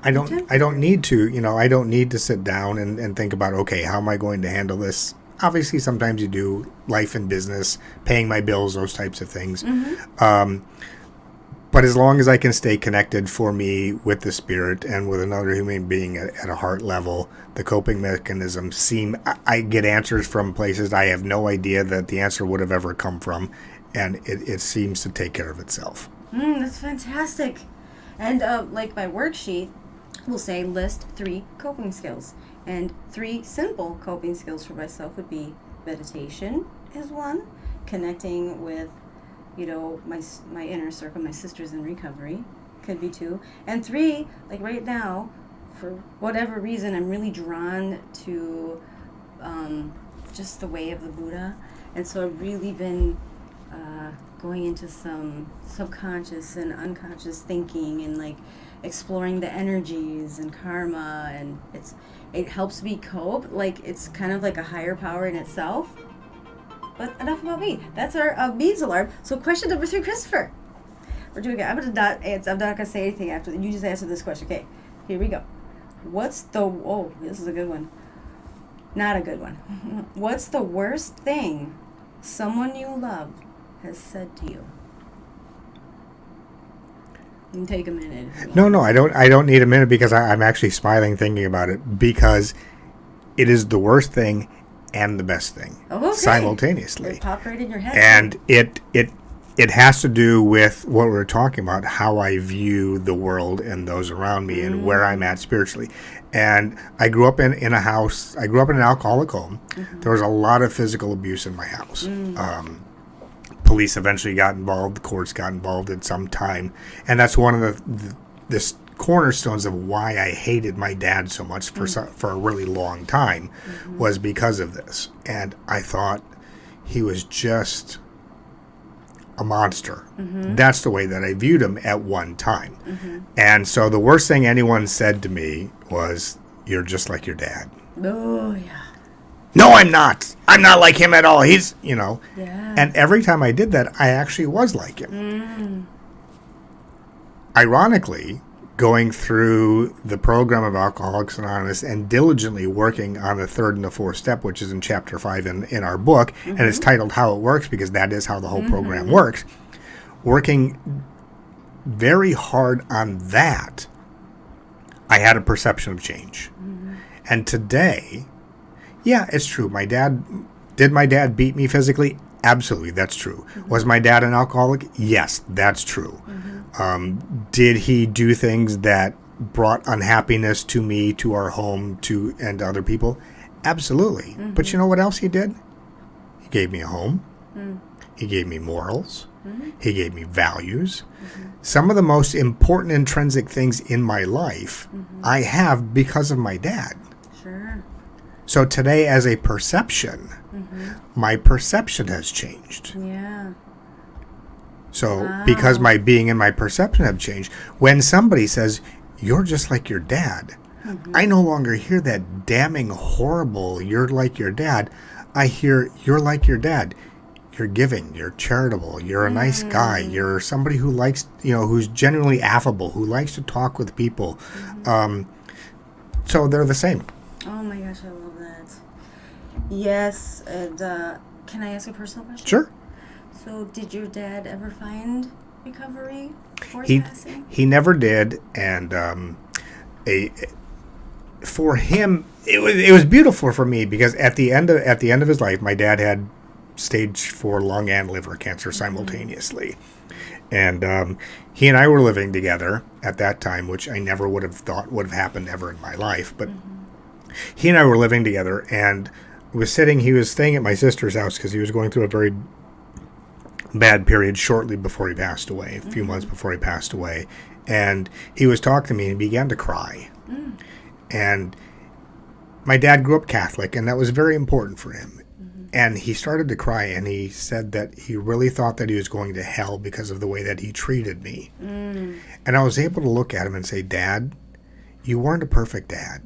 I don't need to sit down and think about, okay, how am I going to handle this? Obviously, sometimes you do, life and business, paying my bills, those types of things. But as long as I can stay connected for me with the spirit and with another human being at a heart level, the coping mechanisms I get answers from places I have no idea that the answer would have ever come from, and it seems to take care of itself. That's fantastic. And like my worksheet will say list 3 coping skills. And 3 simple coping skills for myself would be meditation is 1, connecting with, my inner circle, my sisters in recovery, could be 2. And 3, like right now, for whatever reason, I'm really drawn to just the way of the Buddha. And so I've really been going into some subconscious and unconscious thinking and exploring the energies and karma, and it helps me cope. Like, it's kind of like a higher power in itself. But enough about me. That's our beads alarm. So question number 3, Christopher. We're doing it. I'm not gonna say anything after. You just answer this question. Okay, here we go. This is a good one. Not a good one. What's the worst thing someone you love has said to you? You can take a minute. No, I don't need a minute, because I'm actually smiling thinking about it, because it is the worst thing and the best thing simultaneously. It popped right in your head. And it has to do with what we're talking about, how I view the world and those around me and where I'm at spiritually. And I grew up in an alcoholic home. There was a lot of physical abuse in my house. Police eventually got involved. The courts got involved at some time. And that's one of the cornerstones of why I hated my dad so much for a really long time, was because of this. And I thought he was just a monster. That's the way that I viewed him at one time. And so the worst thing anyone said to me was, "You're just like your dad." Oh, yeah. No, I'm not. I'm not like him at all. He's, Yeah. And every time I did that, I actually was like him. Ironically, going through the program of Alcoholics Anonymous and diligently working on the 3rd and the 4th step, which is in chapter 5 in our book, and it's titled How It Works, because that is how the whole program works. Working very hard on that, I had a perception of change. And today, yeah, it's true. Did my dad beat me physically? Absolutely, that's true. Was my dad an alcoholic? Yes, that's true. Did he do things that brought unhappiness to me, to our home, and to other people? Absolutely. But you know what else he did? He gave me a home. He gave me morals. He gave me values. Some of the most important intrinsic things in my life I have because of my dad. Sure. So today, as a perception, my perception has changed. Yeah. So because my being and my perception have changed, when somebody says, "You're just like your dad," I no longer hear that damning, horrible, "You're like your dad." I hear, "You're like your dad. You're giving, you're charitable, you're a nice guy, you're somebody who likes, who's genuinely affable, who likes to talk with people." So they're the same. Oh my gosh, I love that. Yes, and can I ask a personal question? Sure. So did your dad ever find recovery for his He passing? he never did, and for him it was beautiful for me, because at the end of his life, my dad had stage 4 lung and liver cancer simultaneously, and he and I were living together at that time, which I never would have thought would have happened ever in my life. But he and I were living together, and he was staying at my sister's house because he was going through a very bad period shortly before he passed away, a few months before he passed away. And he was talking to me and he began to cry. And my dad grew up Catholic, and that was very important for him. And he started to cry, and he said that he really thought that he was going to hell because of the way that he treated me. And I was able to look at him and say, "Dad, you weren't a perfect dad.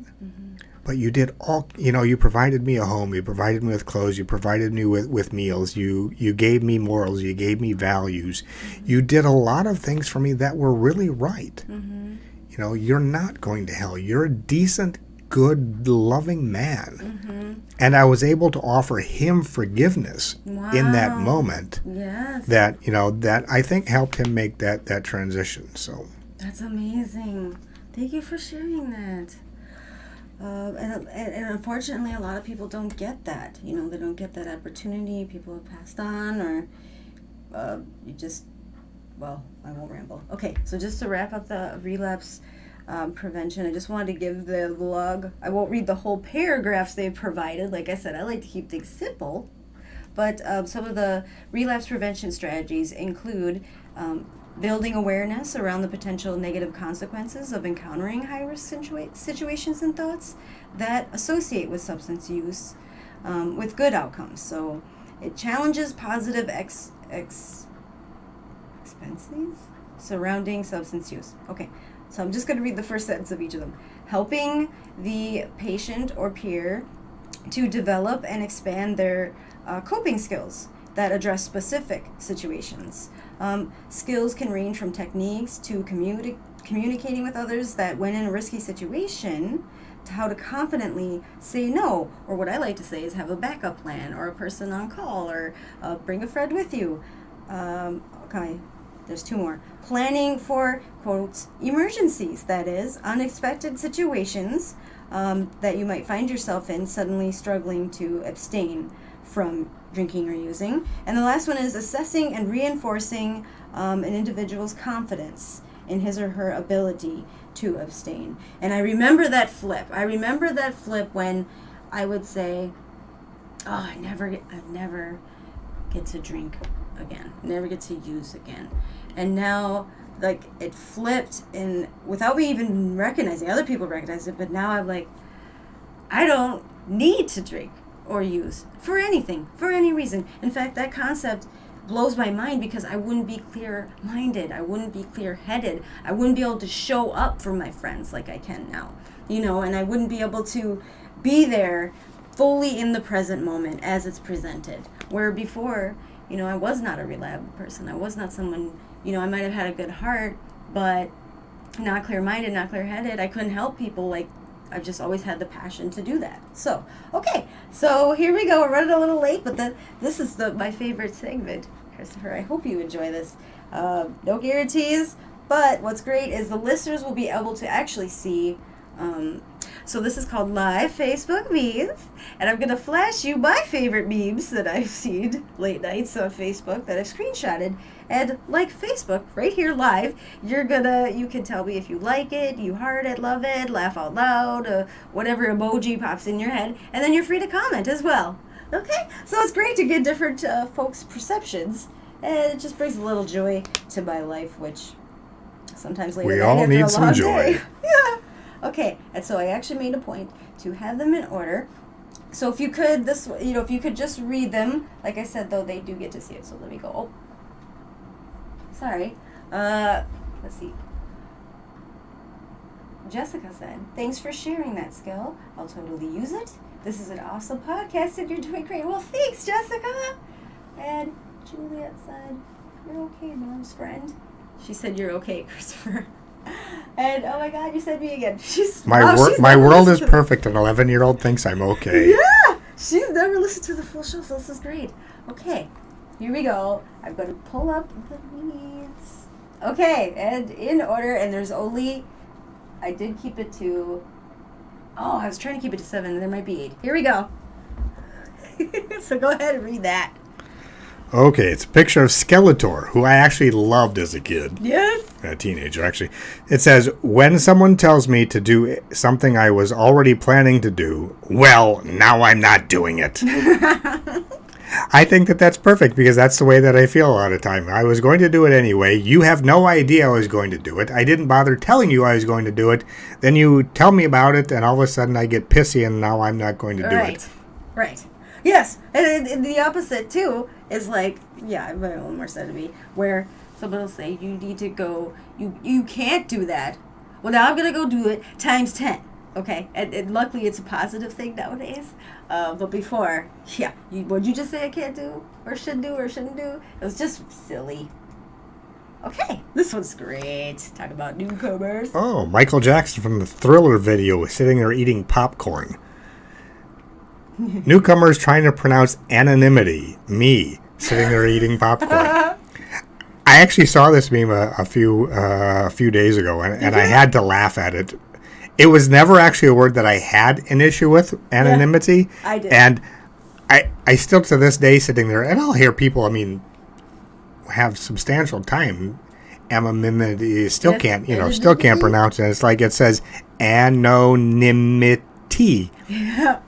But you did all, you provided me a home, you provided me with clothes, you provided me with meals, you gave me morals, you gave me values. You did a lot of things for me that were really right. You're not going to hell. You're a decent, good, loving man." And I was able to offer him forgiveness in that moment. Yes. That I think helped him make that transition. So That's amazing. Thank you for sharing that. And unfortunately, a lot of people don't get that. They don't get that opportunity. People have passed on, or I won't ramble. Okay, so just to wrap up the relapse prevention, I just wanted to give the log. I won't read the whole paragraphs they've provided. Like I said, I like to keep things simple. But some of the relapse prevention strategies include building awareness around the potential negative consequences of encountering high-risk situations and thoughts that associate with substance use with good outcomes. So it challenges positive expenses surrounding substance use. Okay, So I'm just going to read the first sentence of each of them. Helping the patient or peer to develop and expand their coping skills that address specific situations. Skills can range from techniques to communicating with others that when in a risky situation, to how to confidently say no, or what I like to say is have a backup plan, or a person on call, or bring a friend with you. Okay, there's two more. Planning for, quotes, emergencies, that is, unexpected situations that you might find yourself in, suddenly struggling to abstain from drinking or using. And the last one is assessing and reinforcing an individual's confidence in his or her ability to abstain. And I remember that flip. When I would say, oh, I never get to drink again, never get to use again. And now, like, it flipped, and without me even recognizing, other people recognize it, but now I'm like, I don't need to drink or use for anything, for any reason. In fact, that concept blows my mind, because I wouldn't be clear-minded, I wouldn't be clear-headed, I wouldn't be able to show up for my friends like I can now, and I wouldn't be able to be there fully in the present moment as it's presented. Where before, I was not a reliable person. I was not someone, I might have had a good heart, but not clear-minded, not clear-headed. I couldn't help people. Like, I've just always had the passion to do that. So, okay. So here we go. We're running a little late, but this is my favorite segment, Christopher. I hope you enjoy this. No guarantees, but what's great is the listeners will be able to actually see. So this is called Live Facebook Memes, and I'm going to flash you my favorite memes that I've seen late nights on Facebook that I've screenshotted. And like Facebook, right here live, you can tell me if you like it, you heart it, love it, laugh out loud, whatever emoji pops in your head, and then you're free to comment as well. Okay? So it's great to get different folks' perceptions, and it just brings a little joy to my life, which sometimes later we night all after need a some long joy. day. Yeah. Okay, and so I actually made a point to have them in order. So if you could, if you could just read them, like I said, though, they do get to see it. So let me go. Oh, sorry. Let's see. Jessica said, "Thanks for sharing that skill. I'll totally use it. This is an awesome podcast, and you're doing great." Well, thanks, Jessica. And Juliet said, "You're okay, Mom's friend." She said, "You're okay, Christopher." And oh my God, you said me again. My world is perfect. An 11-year-old thinks I'm okay. Yeah, she's never listened to the full show, so this is great. Okay, here we go. I'm going to pull up the memes. Okay, and in order, and I did keep it to, I was trying to keep it to 7, there might be 8. Here we go. So go ahead and read that. Okay, it's a picture of Skeletor, who I actually loved as a kid. Yes. A teenager, actually. It says, when someone tells me to do something I was already planning to do, well, now I'm not doing it. I think that's perfect, because that's the way that I feel a lot of time. I was going to do it anyway. You have no idea I was going to do it. I didn't bother telling you I was going to do it. Then you tell me about it, and all of a sudden I get pissy, and now I'm not going to do it. Right. Yes, and the opposite, too, is like, yeah, I'm a little more sad to me, where someone will say, you need to go, you can't do that. Well, now I'm going to go do it times 10, okay? And luckily it's a positive thing nowadays. But before, yeah, what'd you just say I can't do, or should do, or shouldn't do? It was just silly. Okay, this one's great. Talk about newcomers. Oh, Michael Jackson from the Thriller video was sitting there eating popcorn. Newcomers trying to pronounce anonymity. Me sitting there eating popcorn. I actually saw this meme a few days ago, and I had to laugh at it. It was never actually a word that I had an issue with, anonymity. Yeah, I did. And I still to this day sitting there, and I'll hear people, have substantial time. Anonymity still can't pronounce it. It's like it says anonymity. Yeah.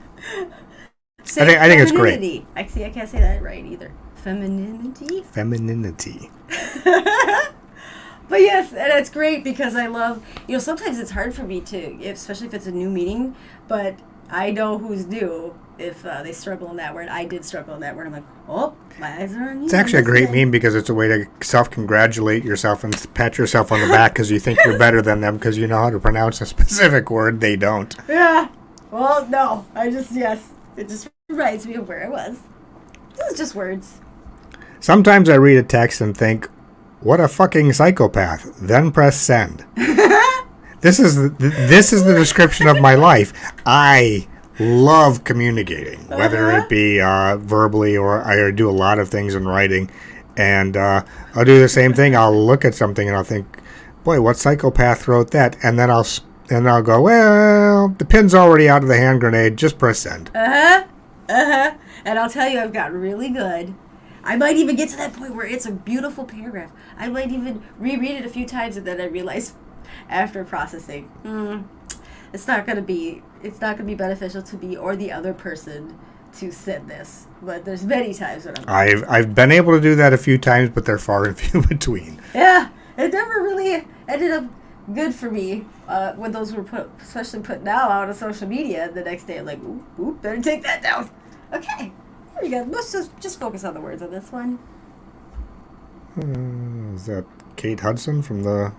I think it's great. I can't say that right either. Femininity. But yes, and it's great because I love, sometimes it's hard for me to, especially if it's a new meeting, but I know who's new if they struggle in that word. I did struggle in that word. I'm like, oh, my eyes are on you. It's actually a great meme because it's a way to self-congratulate yourself and pat yourself on the back because you think you're better than them because you know how to pronounce a specific word. They don't. Yeah. Well, no. Yes. It just reminds me of where I was. This is just words. Sometimes I read a text and think, what a fucking psychopath. Then press send. This is the description of my life. I love communicating, whether it be verbally or I do a lot of things in writing. And I'll do the same thing. I'll look at something and I'll think, boy, what psychopath wrote that? And then I'll go, well, the pin's already out of the hand grenade. Just press send. And I'll tell you, I've gotten really good. I might even get to that point where it's a beautiful paragraph. I might even reread it a few times and then I realize after processing, it's not gonna be beneficial to me or the other person to send this. But there's many times that I've been able to do that a few times, but they're far and few between. Yeah, it never really ended up good for me when those were especially put now out on social media. The next day, I'm like, oop, better take that down. Okay, here we go. Let's just focus on the words on this one. Is that Kate Hudson from the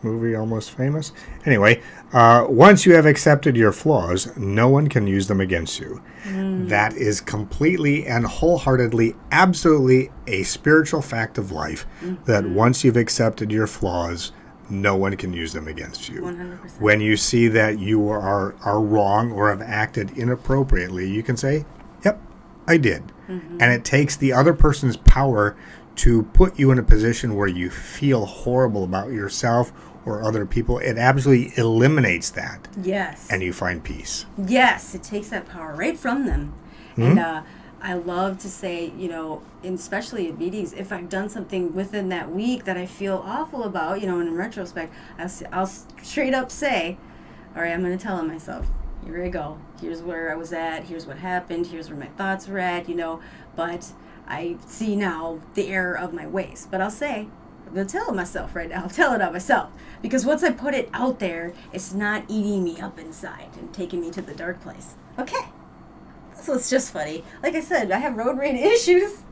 movie Almost Famous? Anyway, once you have accepted your flaws, no one can use them against you. That is completely and wholeheartedly, absolutely a spiritual fact of life, that once you've accepted your flaws, no one can use them against you. 100%. When you see that you are wrong or have acted inappropriately, you can say, yep, I did. And it takes the other person's power to put you in a position where you feel horrible about yourself or other people. It absolutely eliminates that. Yes. And you find peace. Yes, it takes that power right from them. And I love to say, especially in meetings, if I've done something within that week that I feel awful about, and in retrospect, I'll straight up say, all right, I'm going to tell myself, here I go. Here's where I was at. Here's what happened. Here's where my thoughts were at, but I see now the error of my ways. But I'll say, I'm going to tell myself right now. I'll tell it on myself. Because once I put it out there, it's not eating me up inside and taking me to the dark place. Okay. So it's just funny. Like I said, I have road rage issues.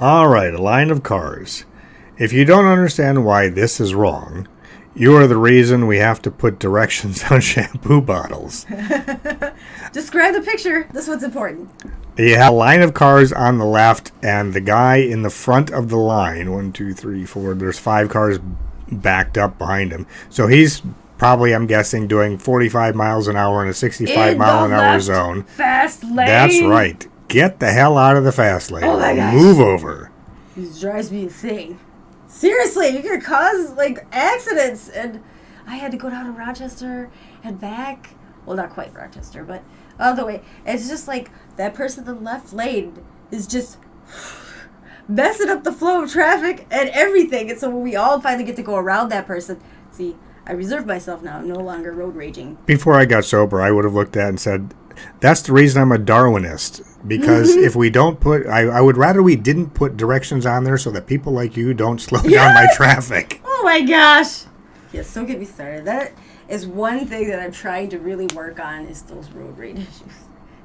All right, a line of cars. If you don't understand why this is wrong, you are the reason we have to put directions on shampoo bottles. Describe the picture. This one's important. You have a line of cars on the left, and the guy in the front of the line, 1, 2, 3, 4, there's 5 cars backed up behind him. So he's probably, I'm guessing, doing 45 miles an hour in a 65 mile an hour zone. Fast lane. That's right. Get the hell out of the fast lane. Oh my gosh. Move over. This drives me insane. Seriously, you're going to cause, accidents. And I had to go down to Rochester and back. Well, not quite Rochester, but all the way. It's just like that person in the left lane is just messing up the flow of traffic and everything. And so when we all finally get to go around that person, see, I reserve myself now. I'm no longer road raging. Before I got sober, I would have looked at it and said, that's the reason I'm a Darwinist. Because if we don't put, I would rather we didn't put directions on there so that people like you don't slow down my traffic. Oh my gosh. Yes, don't get me started. That is one thing that I'm trying to really work on is those road rage issues.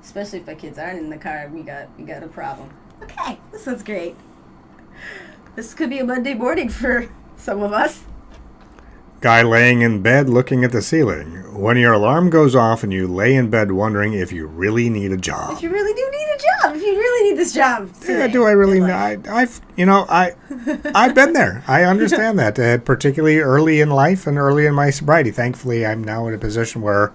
Especially if my kids aren't in the car, we got a problem. Okay, this one's great. This could be a Monday morning for some of us. Guy laying in bed looking at the ceiling. When your alarm goes off and you lay in bed wondering if you really need a job. If you really do need a job. If you really need this job. Yeah, do I really need? I've been there. I understand that, particularly early in life and early in my sobriety. Thankfully, I'm now in a position where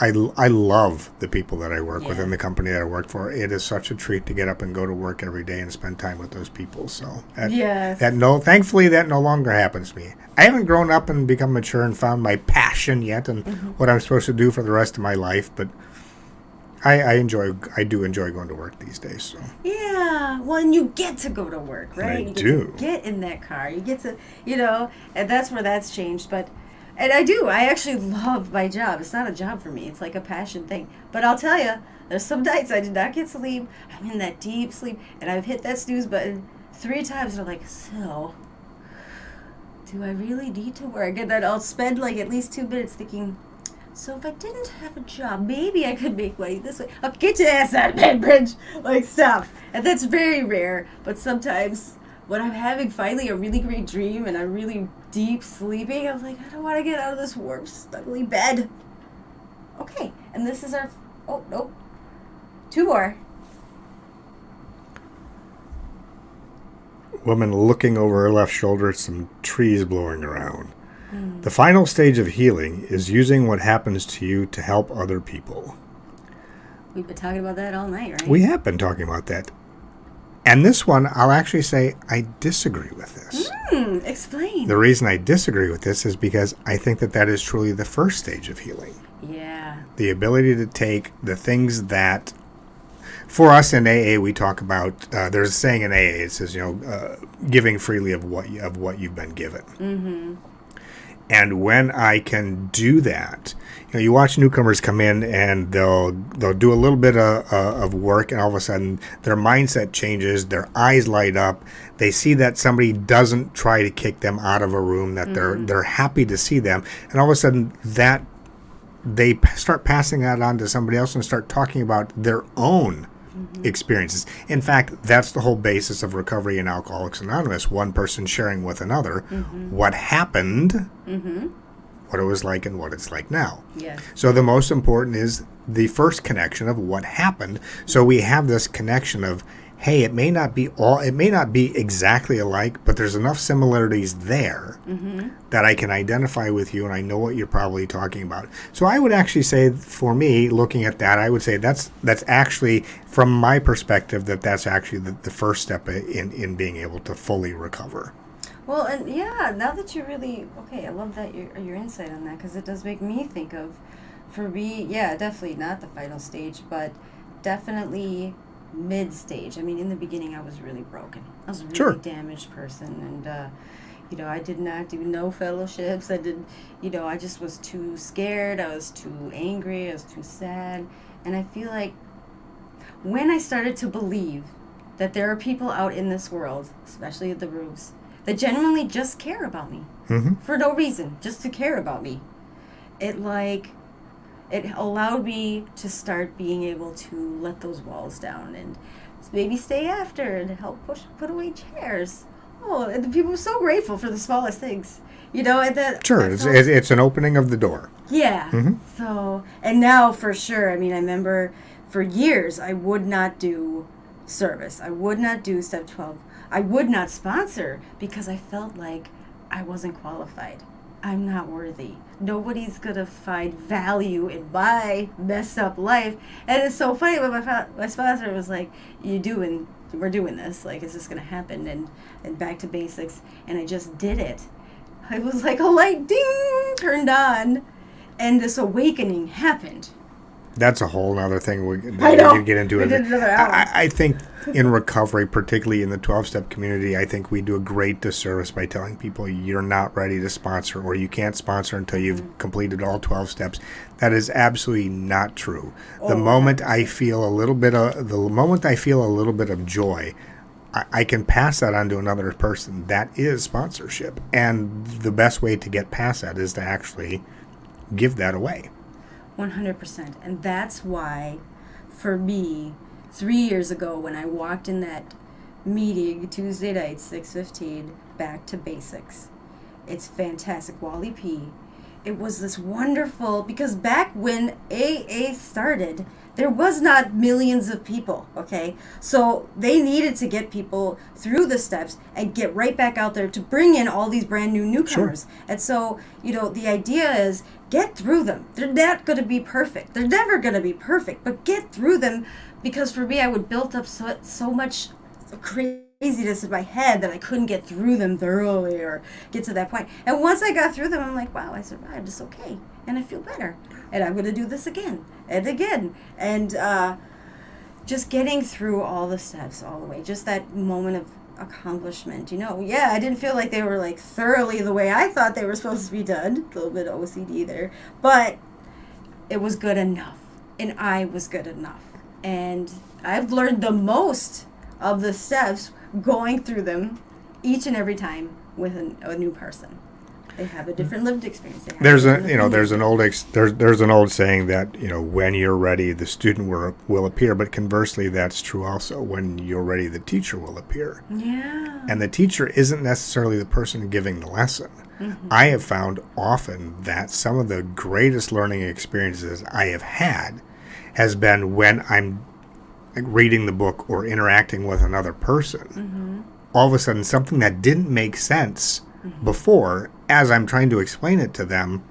I love the people that I work with and the company that I work for. It is such a treat to get up and go to work every day and spend time with those people. So thankfully that no longer happens to me. I haven't grown up and become mature and found my passion yet and what I'm supposed to do for the rest of my life, but I do enjoy going to work these days. So yeah, well, and you get to go to work, right? You do. Get in that car. You get to, and that's where that's changed. And I do. I actually love my job. It's not a job for me. It's like a passion thing. But I'll tell you, there's some nights I did not get sleep. I'm in that deep sleep, and I've hit that snooze button 3 times, and I'm like, so, do I really need to work? And then I'll spend at least 2 minutes thinking, So if I didn't have a job, maybe I could make money this way. Oh, get your ass out of bed, bitch! Like, stuff. And that's very rare, but sometimes when I'm having finally a really great dream and I'm really deep sleeping, I'm like, I don't want to get out of this warm, snuggly bed. Okay, and this is our... Oh, nope. 2 more. Woman looking over her left shoulder at some trees blowing around. The final stage of healing is using what happens to you to help other people. We've been talking about that all night, right? We have been talking about that. And this one, I'll actually say I disagree with this. Explain. The reason I disagree with this is because I think that that is truly the first stage of healing. Yeah. The ability to take the things that, for us in AA, we talk about, there's a saying in AA, it says, giving freely of what you've been given. Mm-hmm. And when I can do that, you watch newcomers come in and they'll do a little bit of work, and all of a sudden their mindset changes, their eyes light up. They see that somebody doesn't try to kick them out of a room, that they're happy to see them, and all of a sudden that they start passing that on to somebody else and start talking about their own experiences. In fact, that's the whole basis of recovery in Alcoholics Anonymous. One person sharing with another what happened, what it was like, and what it's like now. Yes. So the most important is the first connection of what happened. So we have this connection of, hey, it may not be exactly alike, but there's enough similarities there that I can identify with you, and I know what you're probably talking about. So I would actually say, for me, looking at that, I would say that's actually, from my perspective, that's actually the first step in being able to fully recover. Well, and yeah, now that you really... Okay, I love that your insight on that, because it does make me think of, for me, yeah, definitely not the final stage, but definitely mid-stage. I mean, in the beginning, I was really broken. I was a really damaged person, and, I did not do no fellowships. I did, I just was too scared. I was too angry. I was too sad. And I feel like when I started to believe that there are people out in this world, especially at the groups, that genuinely just care about me for no reason, just to care about me, it allowed me to start being able to let those walls down and maybe stay after and help put away chairs. Oh, and the people were so grateful for the smallest things, Sure, it's an opening of the door. Yeah. So, and now for sure, I mean, I remember for years I would not do service. I would not do Step 12. I would not sponsor because I felt like I wasn't qualified. I'm not worthy. Nobody's going to find value in my messed up life. And it's so funny when my sponsor was like, we're doing this. Like, is this going to happen? And back to basics. And I just did it. It was like a light ding turned on. And this awakening happened. That's a whole other thing we can get into. I think in recovery, particularly in the 12-step community, I think we do a great disservice by telling people you're not ready to sponsor, or you can't sponsor until you've completed all 12 steps. That is absolutely not true. The moment I feel a little bit of joy, I can pass that on to another person. That is sponsorship, and the best way to get past that is to actually give that away. 100%. And that's why, for me, 3 years ago when I walked in that meeting, Tuesday night, 6:15, back to basics, it's fantastic. Wally P. It was this wonderful, because back when AA started, there was not millions of people, okay? So they needed to get people through the steps and get right back out there to bring in all these brand new newcomers. Sure. And so, the idea is get through them. They're not going to be perfect. They're never going to be perfect, but get through them, because for me, I would build up so much craziness in my head that I couldn't get through them thoroughly or get to that point. And once I got through them, I'm like, wow, I survived. It's okay. And I feel better. And I'm going to do this again and again. And just getting through all the steps all the way, just that moment of accomplishment, Yeah, I didn't feel like they were like thoroughly the way I thought they were supposed to be done. A little bit of OCD there. But it was good enough. And I was good enough. And I've learned the most of the steps going through them each and every time with a new person. They have a different lived experience. They have There's a different opinion. there's an old saying that when you're ready, the student will appear. But conversely, that's true also. When you're ready, the teacher will appear. Yeah. And the teacher isn't necessarily the person giving the lesson. I have found often that some of the greatest learning experiences I have had has been when I'm reading the book or interacting with another person. All of a sudden, something that didn't make sense before, as I'm trying to explain it to them,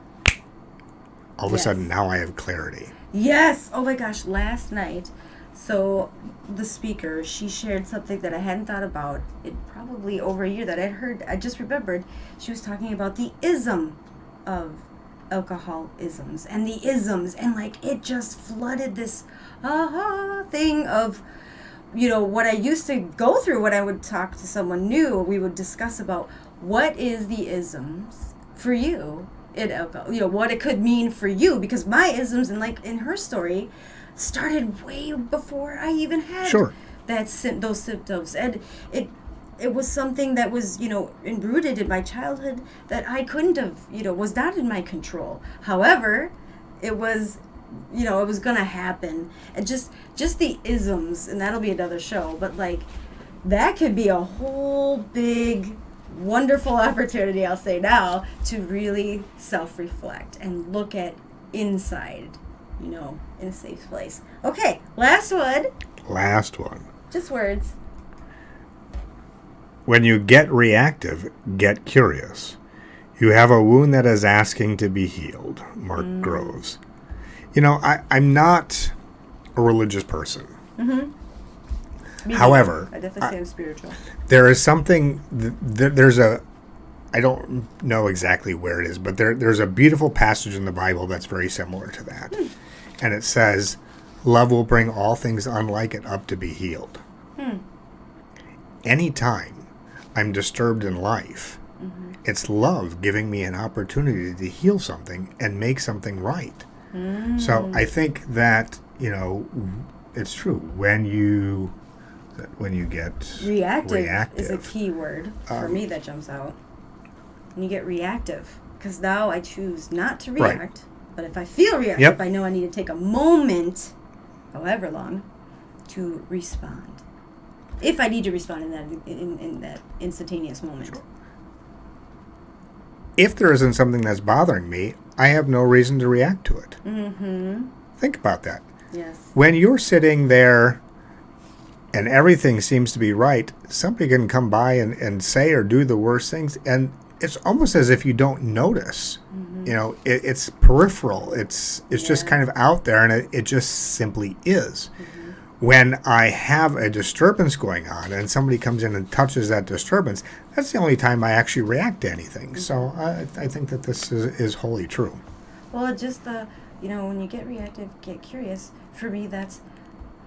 all of a sudden now I have clarity. Yes. Oh my gosh. Last night, so the speaker, she shared something that I hadn't thought about in probably over a year that I'd heard. I just remembered she was talking about the ism of alcoholisms and the isms, and like it just flooded this thing of what I used to go through when I would talk to someone new. We would discuss about what is the isms for you in alcohol, what it could mean for you, because my isms, and like in her story, started way before I even had those symptoms, and it was something that was rooted in my childhood that I couldn't have was not in my control. However, it was it was gonna happen, and just the isms, and that'll be another show, but like that could be a whole big wonderful opportunity, I'll say now, to really self-reflect and look at inside, in a safe place. Okay, last one. Just words. When you get reactive, get curious. You have a wound that is asking to be healed. Mark Groves. I'm not a religious person. However, I definitely say I'm spiritual. There is something, I don't know exactly where it is, but there's a beautiful passage in the Bible that's very similar to that. And it says, love will bring all things unlike it up to be healed. Anytime I'm disturbed in life, it's love giving me an opportunity to heal something and make something right. So I think that, it's true. When you get reactive is a key word for me that jumps out. When you get reactive, because now I choose not to react, but if I feel reactive, I know I need to take a moment, however long, to respond. If I need to respond in that instantaneous moment. Sure. If there isn't something that's bothering me, I have no reason to react to it. Think about that. Yes. When you're sitting there and everything seems to be right, somebody can come by and say or do the worst things, and it's almost as if you don't notice. It's peripheral. It's just kind of out there, and it just simply is. When I have a disturbance going on and somebody comes in and touches that disturbance, that's the only time I actually react to anything. So I think that this is wholly true. Well, just when you get reactive, get curious. For me, that's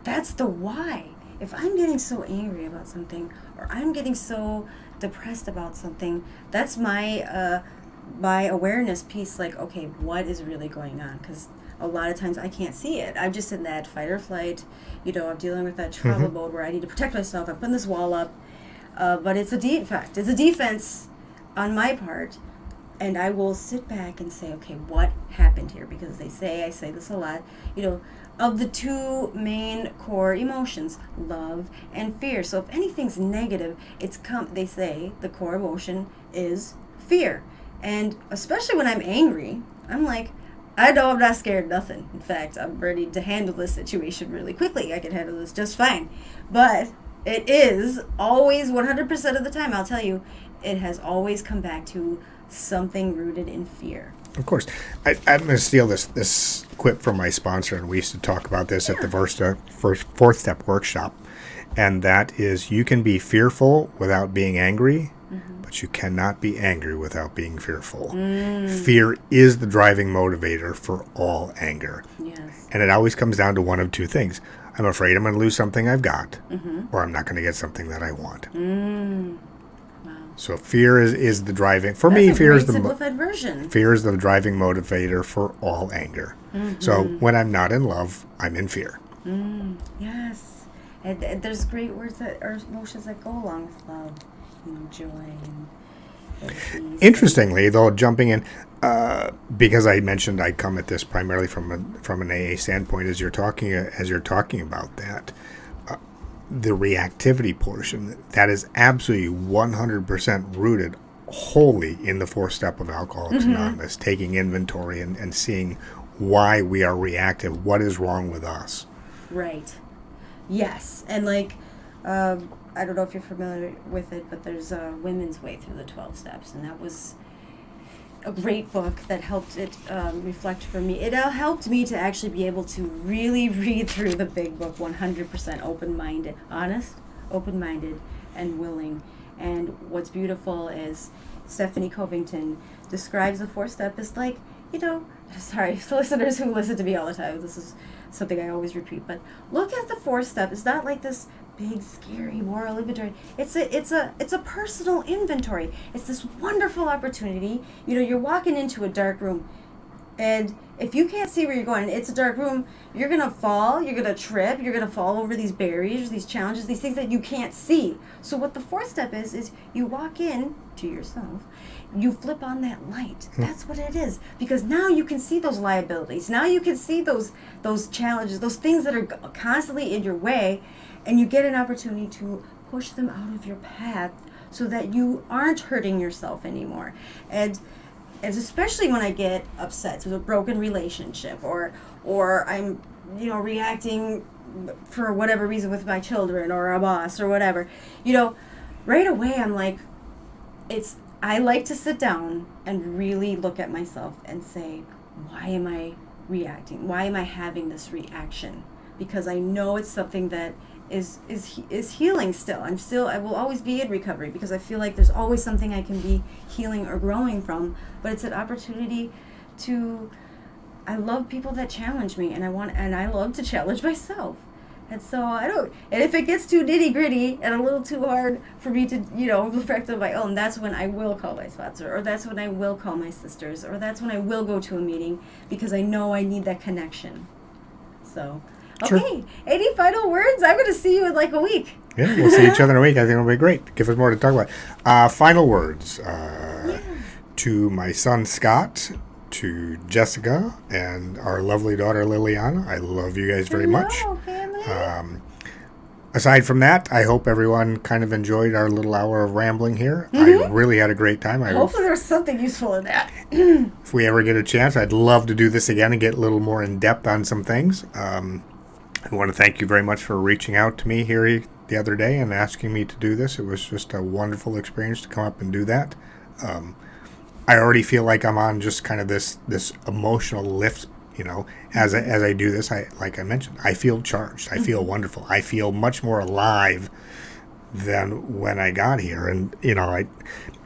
the why. If I'm getting so angry about something, or I'm getting so depressed about something, that's my awareness piece. Like, okay, what is really going on? Because a lot of times I can't see it. I'm just in that fight or flight. I'm dealing with that trauma mode where I need to protect myself. I'm putting this wall up. But it's a defect. It's a defense on my part. And I will sit back and say, okay, what happened here? Because I say this a lot, of the two main core emotions, love and fear. So if anything's negative, they say the core emotion is fear. And especially when I'm angry, I'm like, I know I'm not scared of nothing. In fact, I'm ready to handle this situation really quickly. I can handle this just fine. But it is always 100% of the time, I'll tell you, it has always come back to something rooted in fear. Of course. I'm going to steal this quip from my sponsor, and we used to talk about this at the first fourth step workshop. And that is, you can be fearful without being angry, but you cannot be angry without being fearful. Fear is the driving motivator for all anger. Yes. And it always comes down to one of two things. I'm afraid I'm going to lose something I've got, or I'm not going to get something that I want. Wow. So fear is the driving. For That's me, a fear is great the simplified version. Fear is the driving motivator for all anger. So when I'm not in love, I'm in fear. Yes. And there's great words that are emotions that go along with love, joy, Interestingly, though, jumping in, because I mentioned I come at this primarily from an AA standpoint, as you're talking about that, the reactivity portion that is absolutely 100% rooted wholly in the fourth step of Alcoholics Anonymous, taking inventory and seeing why we are reactive, what is wrong with us. Right. Yes, and like, I don't know if you're familiar with it, but there's a Women's Way Through the 12 Steps, and that was a great book that helped it reflect for me. It helped me to actually be able to really read through the big book 100% open-minded, honest, open-minded, and willing. And what's beautiful is Stephanie Covington describes the fourth step as like, sorry, for listeners who listen to me all the time, this is something I always repeat, but look at the fourth step. It's not like this big, scary moral inventory. It's a personal inventory. It's this wonderful opportunity. You're walking into a dark room, and if you can't see where you're going, it's a dark room, you're going to fall, you're going to trip, you're going to fall over these barriers, these challenges, these things that you can't see. So what the fourth step is you walk in to yourself, you flip on that light. That's what it is. Because now you can see those liabilities. Now you can see those challenges, those things that are constantly in your way, and you get an opportunity to push them out of your path so that you aren't hurting yourself anymore. And especially when I get upset with a broken relationship, or I'm reacting for whatever reason with my children or a boss or whatever, right away I'm like, I like to sit down and really look at myself and say, why am I reacting? Why am I having this reaction? Because I know it's something that is healing still. I will always be in recovery because I feel like there's always something I can be healing or growing from, but it's an opportunity I love people that challenge me, and I love to challenge myself. And so and if it gets too nitty gritty and a little too hard for me to, reflect on my own, that's when I will call my sponsor, or that's when I will call my sisters, or that's when I will go to a meeting because I know I need that connection. So, okay, Sure. Any final words? I'm going to see you in like a week. Yeah, we'll see each other in a week. I think it'll be great. Give us more to talk about. Final words to my son Scott, to Jessica, and our lovely daughter Liliana. I love you guys very much. Family. Aside from that, I hope everyone kind of enjoyed our little hour of rambling here. I really had a great time. Hopefully there was something useful in that. If we ever get a chance, I'd love to do this again and get a little more in-depth on some things. I want to thank you very much for reaching out to me here the other day and asking me to do this. It was just a wonderful experience to come up and do that. I already feel like I'm on just kind of this emotional lift, as I do this. Like I mentioned, I feel charged. I feel wonderful. I feel much more alive than when I got here. And,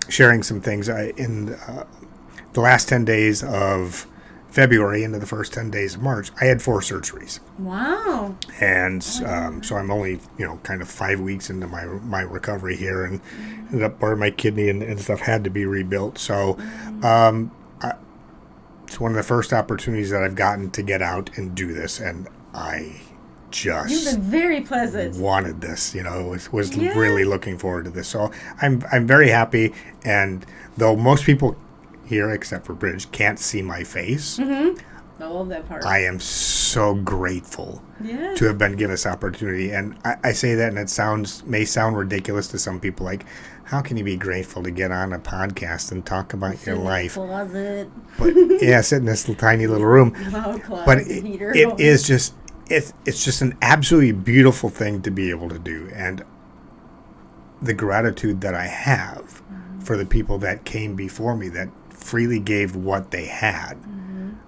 sharing some things in the last 10 days of February into the first 10 days of March, I had 4 surgeries. Wow. And so I'm only, kind of 5 weeks into my recovery here, and ended up where my kidney and stuff had to be rebuilt. So it's one of the first opportunities that I've gotten to get out and do this, and I just You've been very pleasant. wanted this, was really looking forward to this. So I'm very happy, and though most people here, except for Bridge, can't see my face, I love that part. I am so grateful to have been given this opportunity. And I say that, and it may sound ridiculous to some people, like, how can you be grateful to get on a podcast and talk about your life? Closet. But sit in this tiny little room. But it is just, it's just an absolutely beautiful thing to be able to do. And the gratitude that I have for the people that came before me, that freely gave what they had,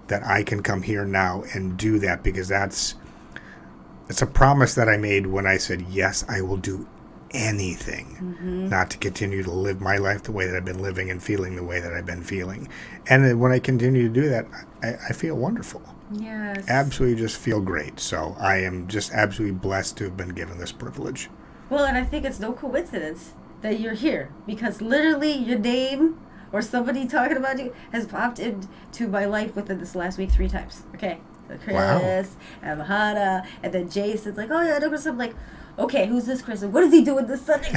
that I can come here now and do that, because it's a promise that I made when I said, yes, I will do anything not to continue to live my life the way that I've been living and feeling the way that I've been feeling. And when I continue to do that, I feel wonderful. Yes. Absolutely just feel great. So I am just absolutely blessed to have been given this privilege. Well, and I think it's no coincidence that you're here, because literally your name or somebody talking about you has popped into my life within this last week 3 times. Okay. So Chris and Mahana, and then Jason's like, oh yeah, I know something. Like, okay, who's this Christmas? What is he doing this Sunday?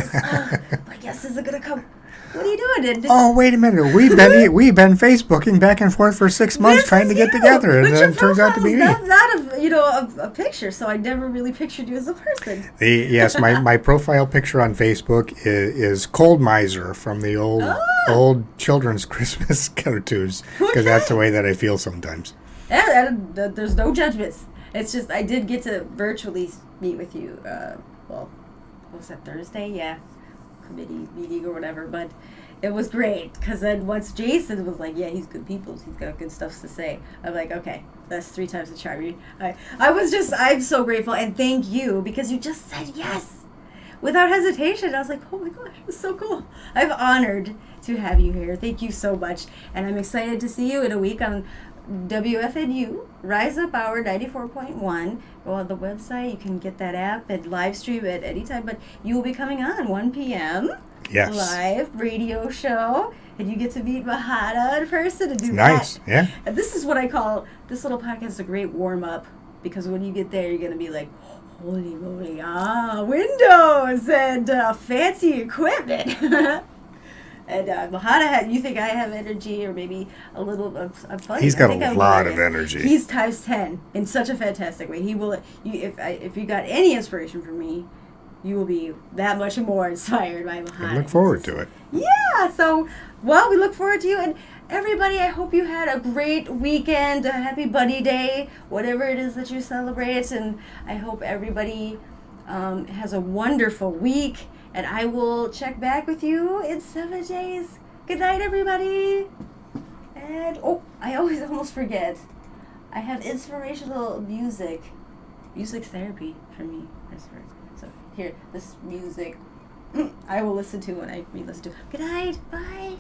My guest isn't gonna come. What are you doing? And Oh, wait a minute. We've been Facebooking back and forth for 6 months this trying is to get you, together, and but then your it turns out to be me. profile's not a picture, so I never really pictured you as a person. Yes, my profile picture on Facebook is Cold Miser from the old children's Christmas cartoons, because that's the way that I feel sometimes. There's no judgments. It's just I did get to virtually meet with you. What was that, Thursday? Yeah, committee meeting or whatever. But it was great because then once Jason was like, "Yeah, he's good people. He's got good stuff to say." I'm like, "Okay, that's 3 times the charm." I'm so grateful and thank you because you just said yes without hesitation. I was like, "Oh my gosh, it's so cool." I'm honored to have you here. Thank you so much, and I'm excited to see you in a week on WFNU, Rise Up Hour 94.1. Go on the website. You can get that app and live stream at any time. But you will be coming on 1 p.m. Yes. live radio show. And you get to meet Mahana in person and do Nice, that. yeah. And this is what I call, this little podcast a great warm-up. Because when you get there, you're going to be like, holy moly, windows and fancy equipment. And Mahana, you think I have energy or maybe a little of fun? He's got I think a I'm lot of hilarious. energy. He's times 10 in such a fantastic way. He will. If you got any inspiration from me, you will be that much more inspired by Mahana. I look forward to it. Yeah. So, well, we look forward to you and everybody. I hope you had a great weekend, a happy Buddy Day, whatever it is that you celebrate, and I hope everybody has a wonderful week. And I will check back with you in 7 days. Good night, everybody. And, I always almost forget. I have inspirational music therapy for me. So, here, this music I will listen to when I re-listen to. Good night. Bye.